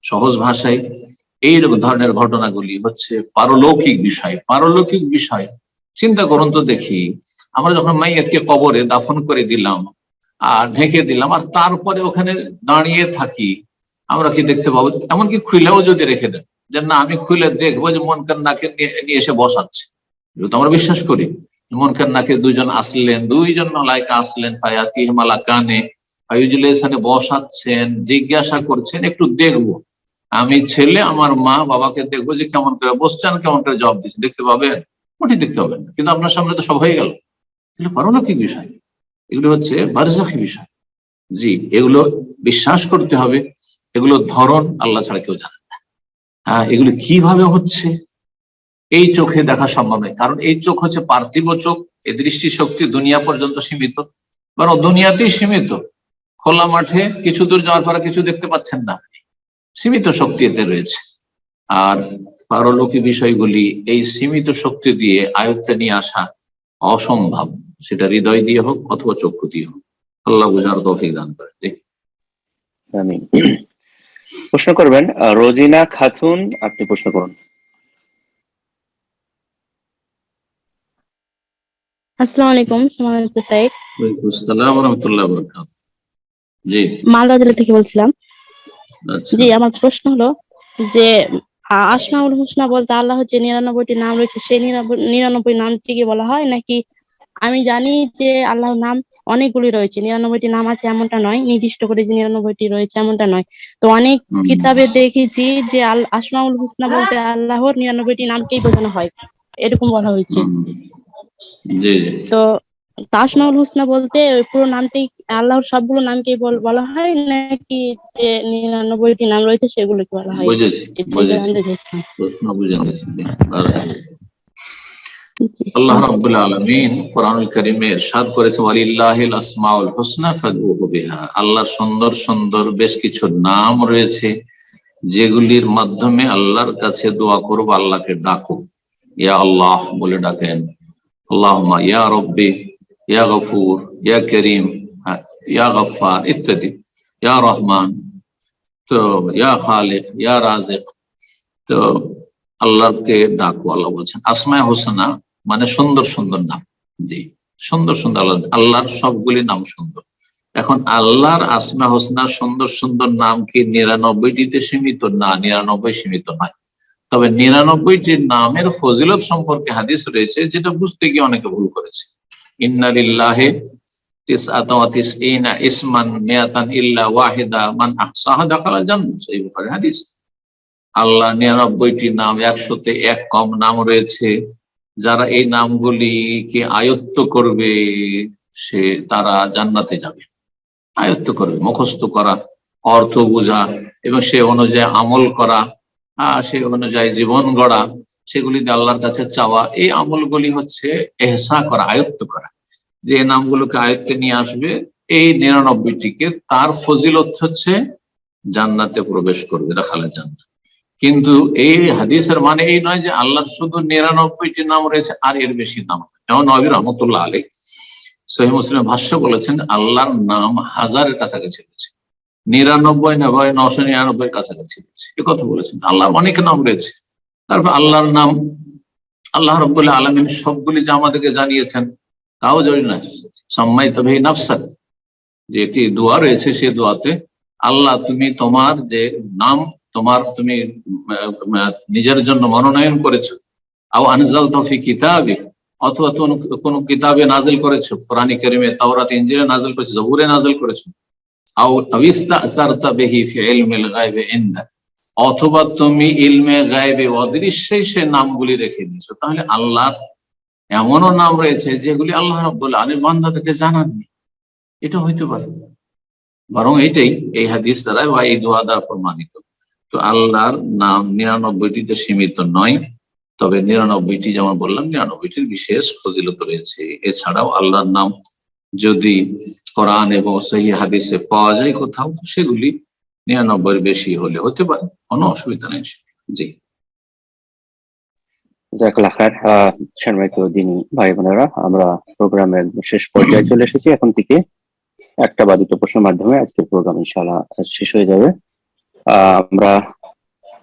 [SPEAKER 4] সহজ ভাষায় এই ধরনের ঘটনাগুলি হচ্ছে পারলৌকিক বিষয়। পারলৌকিক বিষয় চিন্তা করুন তো দেখি, আমরা যখন মাইয়াতকে কবরে দাফন করে দিলাম আর ঢেকে দিলাম, আর তারপরে ওখানে দাঁড়িয়ে থাকি আমরা কি দেখতে পাবো? এমনকি খুলেও যদি রেখে দেন যে না আমি খুলে দেখবো যে মনকার নাকে নিয়ে এসে বসাচ্ছে, এগুলো তো আমরা বিশ্বাস করি। মনকার নাকে দুইজন মালাইকা আসলেন, ফায়াতি মালাকানে আইজুলেসানে বসাচ্ছেন, জিজ্ঞাসা করছেন একটু দেখবো, আমি ছেলে আমার মা বাবাকে দেখবো যে কেমন করে বসছেন, কেমন করে জবাব দিচ্ছেন, দেখতে পাবেন? মোটেই দেখতে পাবেন না। কিন্তু আপনার সামনে তো সব হয়ে গেল। এগুলো পারলৌকিক বিষয়, এগুলো হচ্ছে বারজাখী বিষয়। জি, এগুলো বিশ্বাস করতে হবে। এগুলো ধরন আল্লাহ ছাড়া কেউ জানে না। এগুলো কিভাবে হচ্ছে এই চোখে দেখা সম্ভব নয়, কারণ এই চোখ হচ্ছে পার্থিব চোখ, এই দৃষ্টিশক্তি দুনিয়া পর্যন্ত সীমিত, বরং দুনিয়াতেই সীমিত। খোলা মাঠে কিছু দূর যাওয়ার পরে কিছু দেখতে পাচ্ছেন না, সীমিত শক্তি এতে রয়েছে। আর পারলৌকিক বিষয়গুলি এই সীমিত শক্তি দিয়ে আয়ত্তে নিয়ে আসা অসম্ভব, সেটা হৃদয় দিয়ে হোক অথবা চক্ষু দিয়ে হোক। আল্লাহ বুঝার তৌফিক দান করে।
[SPEAKER 2] আমিন। প্রশ্ন করবেন রোজিনা খাতুন, আপনি প্রশ্ন করুন।
[SPEAKER 11] আসসালামু আলাইকুম, সম্মানিত স্যার।
[SPEAKER 4] ওয়ালাইকুম আসসালাম ওয়া রাহমাতুল্লাহি ওয়া বারাকাতুহু। জি,
[SPEAKER 11] মালদা জেলা থেকে বলছিলাম।
[SPEAKER 4] আচ্ছা।
[SPEAKER 11] জি, আমার প্রশ্ন হলো যে আসমাউল হুসনা বলতে আল্লাহ যে 99টি নাম রয়েছে, সেই 99 নামটিকে বলা হয় নাকি? আমি জানি যে আল্লাহর নাম অনেকগুলি রয়েছে, 99টি নাম আছে এমনটা নয়, নির্দিষ্ট করে যে 99টি রয়েছে এমনটা নয়। তো অনেক কিতাবে দেখেছি যে আসমাউল হুসনা বলতে আল্লাহর 99টি নামকেই বোঝানো হয়, এরকম বলা হয়েছে।
[SPEAKER 4] জি জি,
[SPEAKER 11] তো আসমাউল হুসনা বলতে ওই পুরো নামটি আল্লাহর সবগুলো নামকেই বলা হয় নাকি যে 99টি নাম রয়েছে সেগুলোকে বলা হয়?
[SPEAKER 4] বুঝেছি
[SPEAKER 11] এটাই জানতে চাইছিলাম।
[SPEAKER 4] প্রশ্ন বুঝে নিয়েছি।
[SPEAKER 11] জি।
[SPEAKER 4] আল্লাহ রাব্বুল আলামিন কোরআনুল কারীমে ইরশাদ করেছেন ওয়ালিল্লাহিল আসমাউল হুসনা ফাদউহু বিহা। আল্লাহর সুন্দর সুন্দর বেশ কিছু নাম রয়েছে যেগুলির মাধ্যমে আল্লাহর কাছে দোয়া করব, আল্লাহকে ডাকো। ইয়া আল্লাহ বলে ডাকেন, আল্লাহুম্মা ইয়া রাব্বি, ইয়া গফুর, ইয়া করিম, ইয়া গফফার ইত্যাদি, ইয়া রহমান, তো ইয়া খালিক, ইয়া রাজিক। তো আল্লাহকে ডাকো। আল্লাহ বলছেন আসমায়ে হোসনা মানে সুন্দর সুন্দর নাম। জি, সুন্দর সুন্দর আল্লাহর সবগুলি নাম সুন্দর। এখন আল্লাহর আসমা হোসনা সুন্দর সুন্দর নাম কি 99টিতে সীমিত? না, 99 সীমিত নয়। তবে 99টির নামের ফজিলত সম্পর্কে হাদিস রয়েছে, যেটা বুঝতে গিয়ে অনেকে ভুল করেছে। ইন্না লিল্লাহি তিসআতা ওয়া তিসঈনা ইসমান মিয়াতান ইল্লা ওয়াহিদা মান আহসাহা দাখালাল জান্নাহ, এই বুখারী হাদিস। আল্লাহ 99টি নাম, 100তে 1 কম নাম রয়েছে। যারা এই নামগুলিকে আয়ত্ত করবে সে তারা জান্নাতে যাবে। আয়ত্ত করবে, মুখস্থ করা, অর্থ বোঝা এবং সে অনুযায়ী আমল করা, সে অনুযায়ী জীবন গড়া, সেগুলিতে আল্লাহর কাছে চাওয়া, এই আমলগুলি হচ্ছে এহসা করা, আয়ত্ত করা। যে নামগুলোকে আয়ত্তে নিয়ে আসবে এই 99টিকে, তার ফজিলত হচ্ছে জান্নাতে প্রবেশ করবে, দাখালে জান্নাত। কিন্তু এই হাদিসের মানে এই নয় যে আল্লাহর শুধু 99টি নাম রয়েছে আর এর বেশি নাম। যেমন নবী রহমতুল্লাহ আলাইহি সহিহ মুসলিমের ভাষ্য বলেছেন আল্লাহর নাম 1000-এর কাছাকাছি রয়েছে, 99,999 কাছাকাছি রয়েছে, এ কথা বলেছেন। আল্লাহর অনেক নাম রয়েছে। তারপর আল্লাহর নাম আল্লাহ রাব্বুল আলামিন সবগুলি যে আমাদেরকে জানিয়েছেন তাও জানি না। সাম্মাইতা বিহি নাফসাক, যে একটি দোয়া রয়েছে, সে দোয়াতে আল্লাহ তুমি তোমার যে নাম তুমি নিজের জন্য মনোনয়ন করেছো, আও আনজালতা ফি কিতাবিক, অথবা কোন কিতাবে নাজিল করেছো, কোরআনে কারীমে, তাওরাত, ইনজিলে নাজিল করেছো, জবুরে নাজিল করেছো, আও ইস্তাসারতা বিহি ফি ইলমিল গায়বি ইনদাক, অথবা তুমি ইলমে গায়বে অদৃশ্যে সে নামগুলি রেখে দিয়েছো। তাহলে আল্লাহর এমনও নাম রয়েছে যেগুলি আল্লাহ রাব্বুল আলামিন বান্দাদেরকে জানাননি। এটা হইতে পারে, বরং এটাই এই হাদিস দ্বারা বা এই দোয়া দ্বারা প্রমাণিত। তো আল্লাহর নাম 99টিতে সীমিত নয়, তবে 99টি যেমন বললাম 99টির বিশেষ ফজিলত রয়েছে। এছাড়াও আল্লাহর নাম যদি কোরআন এবং সহিহ হাদিসে পাওয়া যায় কোথাও, সেগুলি 99-এর বেশি হলে হতে পারে, কোনো অসুবিধা নেই। জি,
[SPEAKER 2] জাযাকাল্লাহ খায়ের। সম্মানিত দিনী ভাই বোনেরা, আমরা প্রোগ্রামের শেষ পর্যায়ে চলে এসেছি। এখন থেকে একটা বা দুটো প্রশ্নের মাধ্যমে আজকের প্রোগ্রাম ইনশাআল্লাহ শেষ হয়ে যাবে। আমরা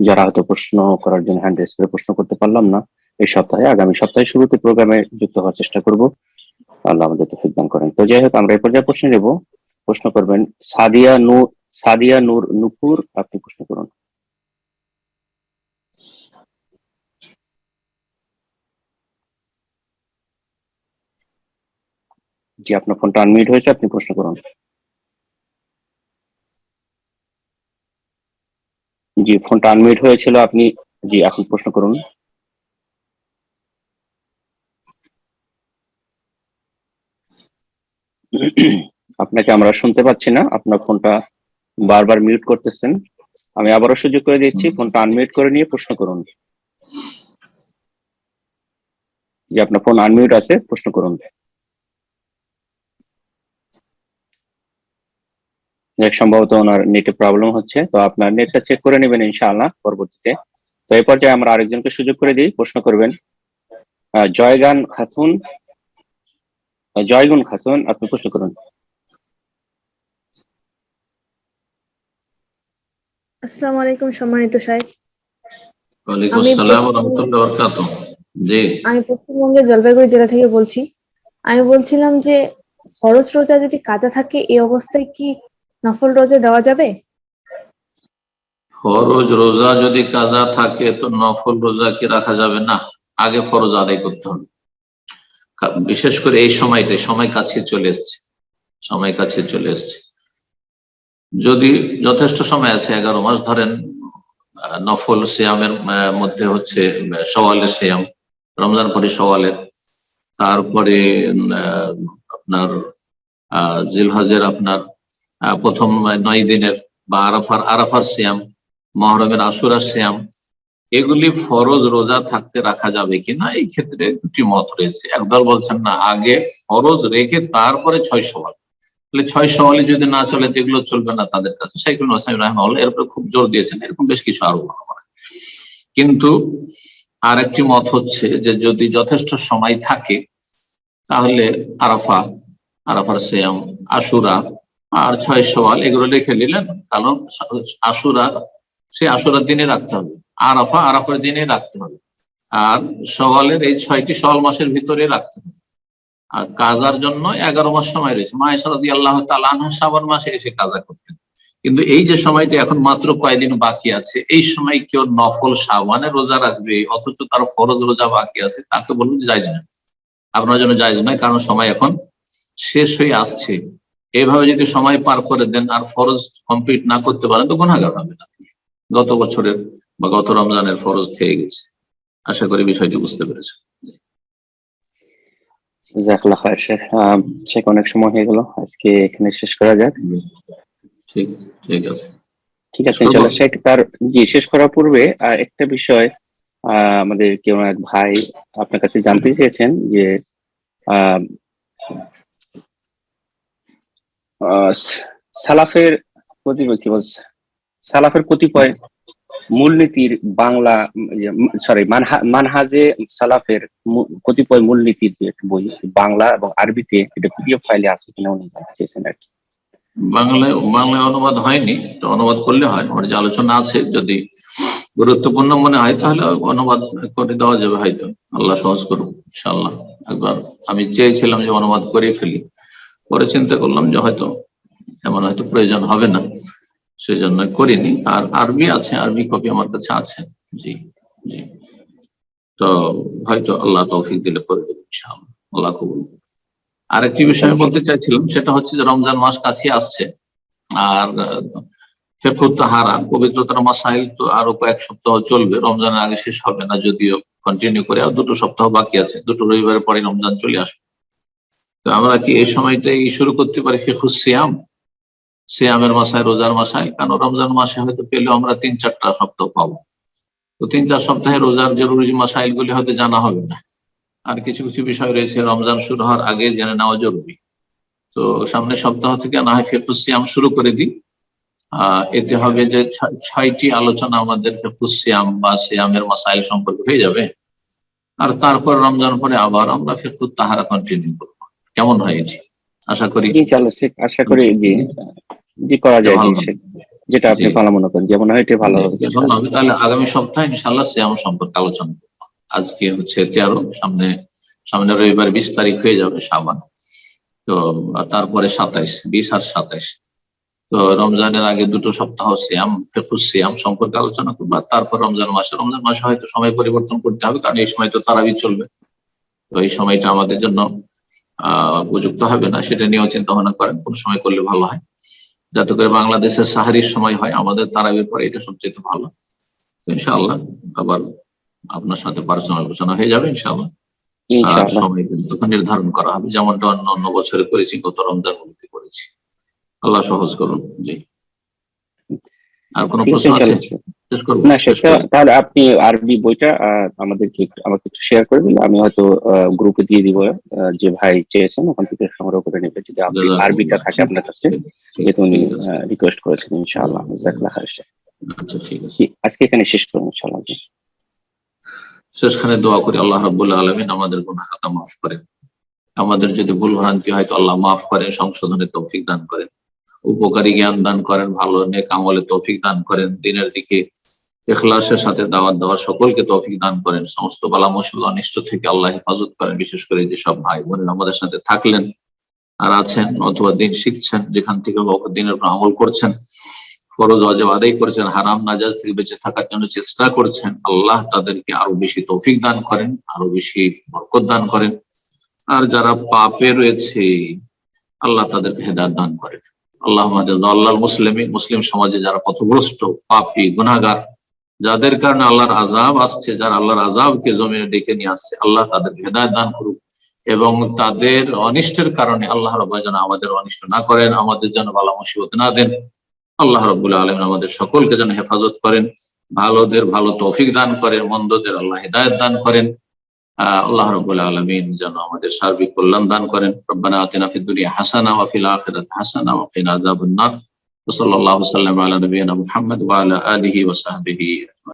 [SPEAKER 2] যারা হয়তো প্রশ্ন করার জন্য হ্যান্ড রেজ করে প্রশ্ন করতে পারলাম না এই সপ্তাহে, আগামী সপ্তাহে শুরুতে প্রোগ্রামে যুক্ত হওয়ার চেষ্টা করব, আল্লাহ আমাদের তৌফিক দান করেন। তো যাই হোক, আমরা এই পর্যায়ে প্রশ্ন নেব। প্রশ্ন করবেন সাদিয়া নূপুর, আপনি প্রশ্ন করুন। জি, আপনার ফোনটা আনমিউট হয়েছে, আপনি প্রশ্ন করুন। জি, ফোনটা আনমিউট হয়েছিল, আপনি জি আপনি প্রশ্ন করুন। আপনাকে আমরা শুনতে পাচ্ছি না, আপনার ফোনটা বারবার মিউট করতেছেন। আমি আবারও সুযোগ করে দিচ্ছি, ফোনটা আনমিউট করে নিয়ে প্রশ্ন করুন। যে আপনার ফোন আনমিউট আছে, প্রশ্ন করুন। সম্ভবত ওনার নেটে প্রবলেম হচ্ছে, তো আপনার নেটটা চেক করে নেবেন ইনশাআল্লাহ পরবর্তীতে। তো এই পর্যায়ে আমরা আরেকজনকে সুযোগ করে দিই, প্রশ্ন করবেন। জয়গুন খাতুন, আপনি প্রশ্ন করুন।
[SPEAKER 12] আসসালামু আলাইকুম সম্মানিত সাহেব।
[SPEAKER 4] ওয়ালাইকুম
[SPEAKER 12] আমি
[SPEAKER 4] আসসালাম ওয়া রাহমাতুল্লাহি ওয়া বারাকাতুহু। জি,
[SPEAKER 12] আমি পশ্চিমবঙ্গের জলপাইগুড়ি জেলা থেকে বলছি। আমি বলছিলাম যে ফরজ রোজা যদি কাজা থাকে এই অবস্থায় কি নফল রোজা দেওয়া যাবে?
[SPEAKER 4] ফরজ রোজা যদি কাজা থাকে তো নফল রোজা কি রাখা যাবে না? আগে ফরজ আদায় করতে হবে। বিশেষ করে এই সময়টাই, সময় কাছে চলে এসছে। যদি যথেষ্ট সময় আছে, 11 মাস ধরেন, নফল সিয়ামের মধ্যে হচ্ছে শাওয়ালের সিয়াম, রমজান পরে শাওয়ালের, তারপরে আপনার জিলহজের আপনার প্রথম 9 দিনের বা আরাফার সিয়াম, মহরমের আশুরার সিয়াম, এগুলি ফরজ রোজা থাকতে রাখা যাবে কিনা, এই ক্ষেত্রে দুটি মত রয়েছে। একদল বলছেন না, আগে ফরজ রেখে তারপরে 6 শাওয়াল, তাহলে 6 শাওয়ালে যদি না চলে তো এগুলো চলবে না তাদের কাছে। শাইখুল ওয়াসাইম রাহিমাহুল্লাহ এর উপরে খুব জোর দিয়েছেন, এরকম বেশ কিছু আরো বলা। কিন্তু আর একটি মত হচ্ছে যে যদি যথেষ্ট সময় থাকে তাহলে আরাফার সিয়াম, আশুরা আর 6 শাওয়াল এগুলো রেখে নিলেন। কারণ আশুরার দিনে রাখতে হবে, আরাফার দিনে রাখতে হবে, আর শাওয়ালের এই 6টি শাওয়াল মাসের ভিতরে রাখতে হবে। আর কাজার জন্য 11 মাস সময় রয়েছে। মা আয়েশা রাদিয়াল্লাহু তাআলা আনহা শাবান মাসে এসে কাজা করতেন। কিন্তু এই যে সময়টি এখন মাত্র কয়েকদিন বাকি আছে, এই সময় কেউ নফল শাবানে রোজা রাখবে অথচ তার ফরজ রোজা বাকি আছে, তাকে বলুন জায়েজ না, আপনার জন্য জায়েজ নয়, কারণ সময় এখন শেষ হয়ে আসছে। এইভাবে যদি সময় পার করে দেন আর ফরজ কমপ্লিট না করতে পারেন তো গুনাহগার হবেন আপনি। গত বছরের বা গত রমজানের ফরজ থেকে গেছে। আশা করি বিষয়টি বুঝতে পেরেছেন।
[SPEAKER 2] জাযাকাল্লাহ খায়ের শেখ। শেখ, অনেক সময় হয়ে গেল, আজকে এখানে শেষ করা যাক।
[SPEAKER 4] ঠিক আছে
[SPEAKER 2] ইনশাআল্লাহ। শেখ, তার শেষ করার পূর্বে আর একটা বিষয় আমাদের কেউ এক ভাই আপনার কাছে জানতে চেয়েছেন যে সালাফের কতিপয় মূলনীতির বাংলা মানহাজে সালাফের কতিপয় মূলনীতির যে বই বাংলা এবং আরবিতে এটা পিডিএফ ফাইলে আছে কিনা উনি জানতে চেয়েছেন আর কি।
[SPEAKER 4] বাংলায় অনুবাদ হয়নি, তো অনুবাদ করলে হয়। আমার যে আলোচনা আছে, যদি গুরুত্বপূর্ণ মনে হয় তাহলে অনুবাদ করে দেওয়া যাবে হয়তো, আল্লাহ সহজ করুন ইনশাআল্লাহ। একবার আমি চেয়েছিলাম যে অনুবাদ করে ফেলি, পরে চিন্তা করলাম যে হয়তো প্রয়োজন হবে না, সেই জন্য করিনি। আর আরবি আছে, আরবি কপি আমার কাছে আছে। জি, তো হয়তো আল্লাহ তৌফিক দিলে করে দেবো ইনশাআল্লাহ, আল্লাহ কবুল। আরেকটি বিষয় বলতে চাইছিলাম, সেটা হচ্ছে যে রমজান মাস কাছে আসছে, আর ফিকহুত তাহারা, পবিত্রতার মাসাইল তো আরো কয়েক সপ্তাহ চলবে, রমজানের আগে শেষ হবে না, যদিও কন্টিনিউ করে আর 2 সপ্তাহ বাকি আছে, 2 রবিবারের পরে রমজান চলে আসবে। তো আমরা কি এই সময়টাই শুরু করতে পারি ফিকহুস সিয়ামের মাসায়, রোজার মাসায়? কারণ রমজান মাসে হয়তো পেলেও আমরা 3-4টা সপ্তাহ পাবো, তো 3-4 সপ্তাহে রোজার জরুরি মাসাইল গুলি হয়তো জানা হবে না। আর কিছু কিছু বিষয় রয়েছে রমজান শুরু হওয়ার আগে জেনে নেওয়া জরুরি। তো সামনের সপ্তাহ থেকে না হয় ফিকহুস সিয়াম শুরু করে দিই। এতে হবে যে 6টি আলোচনা আমাদের ফিকহুস সিয়াম বা সিয়ামের মাসাইল সম্পর্কে হয়ে যাবে, আর তারপর রমজান পরে আবার আমরা ফিকহুত তাহারা কন্টিনিউ করবো। কেমন হয় এটি? আশা করি
[SPEAKER 2] করা যায়, যেটা আপনি ভালো মনে করেন, যেমন হয় এটা ভালো হবে।
[SPEAKER 4] তাহলে আগামী সপ্তাহে ইনশাআল্লাহ সিয়াম সম্পর্কে আলোচনা করবো। আজকে হচ্ছে 13, সামনে রবিবার 20 তারিখ হয়ে যাবে শাবান, তো তারপরে 27, 20 আর 27, তো রমজানের আগে 2 সপ্তাহ সিয়াম, ফিকুস সিয়াম সম্পর্কে আলোচনা করবো। আর তারপর রমজান মাসে হয়তো সময় পরিবর্তন করতে হবে, কারণ এই সময় তো তারাবি চলবে। তো এই সময়টা আমাদের জন্য উপযুক্ত হবে না, সেটা নিয়েও চিন্তা ভাবনা করেন কোন সময় করলে ভালো হয়, যাতে করে বাংলাদেশের সাহারির সময় হয়, আমাদের তারাবির পরে এটা সবচেয়ে ভালো। ইনশাআল্লাহ আবার আপনার সাথে পার্সোনাল আলোচনা হয়ে যাবে ইনশাআল্লাহ। আর
[SPEAKER 2] ইনশাআল্লাহ।
[SPEAKER 4] সময় কিন্তু নির্ধারণ করা হবে, যেমনটা অন্য বছরে করেছি, গত রমজান মুক্তি করেছি। আল্লাহ সহজ করুন। জি, আর কোনো
[SPEAKER 2] ঠিক আছে,
[SPEAKER 4] প্রশ্ন আছে?
[SPEAKER 2] ইনশাআল্লাহ।
[SPEAKER 4] শেষ করবো?
[SPEAKER 2] না,
[SPEAKER 4] শেষ
[SPEAKER 2] সেটা
[SPEAKER 4] করবো।
[SPEAKER 2] তাহলে আপনি আরবি বইটা আমাকে একটু শেয়ার করে দিলে আমি হয়তো গ্রুপে দিয়ে দিব, যে ভাই চেয়েছেন ওখান থেকে সংগ্রহ করে নেবে, যদি আপনি আরবিটা থাকে আপনার কাছে, যেহেতু উনি রিকোয়েস্ট করেছেন। ইনশাআল্লাহ, জাযাকাল্লাহ খাইর।
[SPEAKER 4] আচ্ছা, ঠিক আছে।
[SPEAKER 2] জি, আজকে এখানে শেষ করুন ইনশাআল্লাহ। জি।
[SPEAKER 4] শেষখানে দোয়া করি আল্লাহ রাব্বুল আলামিন আমাদের গুনাহ খাতা মাফ করেন, আমাদের যদি ভুল ভ্রান্তি হয় তো আল্লাহ মাফ করেন, সংশোধনের তৌফিক দান করেন, উপকারী জ্ঞান দান করেন, ভালো নেক আমলে তৌফিক দান করেন, দিনের দিকে ইখলাসের সাথে দাওয়াত দেওয়ার সকলকে তৌফিক দান করেন, সমস্ত বালা মুসিবত অনিষ্ট থেকে আল্লাহ হেফাজত করেন। বিশেষ করে যে সব ভাই বোন আমাদের সাথে থাকলেন আর আছেন, অথবা দিন শিখছেন, যেখান থেকে হোক দিনের উপর আমল করছেন, ফরজ ওয়াজিব আদায় করেছেন, হারাম নাজায়েজ থেকে বেঁচে থাকার জন্য চেষ্টা করছেন, আল্লাহ তাদেরকে আরো বেশি তৌফিক দান করেন, আরো বেশি বরকত দান করেন। আর যারা পাপে রয়েছে আল্লাহ তাদেরকে হেদায়েত দান করেন। আল্লাহ মুসলিম সমাজে যারা পথভ্রষ্ট, পাপী, গুনাহগার, যাদের কারণে আল্লাহর আযাব আসছে, যারা আল্লাহর আযাবকে জমিনে ডেকে নিয়ে আসছে, আল্লাহ তাদেরকে হেদায়েত দান করুক, এবং তাদের অনিষ্টের কারণে আল্লাহ রাব্বুল যেন আমাদের অনিষ্ট না করেন, আমাদের যেন বালা মুসিবত না দেন। আল্লাহ রাব্বুল আলামিন আমাদের সকলকে যেন হেফাজত করেন, ভালোদের ভালো তৌফিক দান করেন, মন্দদের আল্লাহ হেদায়েত দান করেন। আল্লাহ রাব্বুল আলামিন যেন আমাদের সার্বিক কল্যাণ দান করেন। রব্বানা আতিনা ফিদ দুনিয়া হাসানা ওয়া ফিল আখিরাতি হাসানা ওয়া কিনা আযাবান নার। ওয়া সাল্লাল্লাহু সাল্লাম আলা নবিয়িনা মুহাম্মদ ওয়া আলা আলিহি ওয়া সাহবিহি।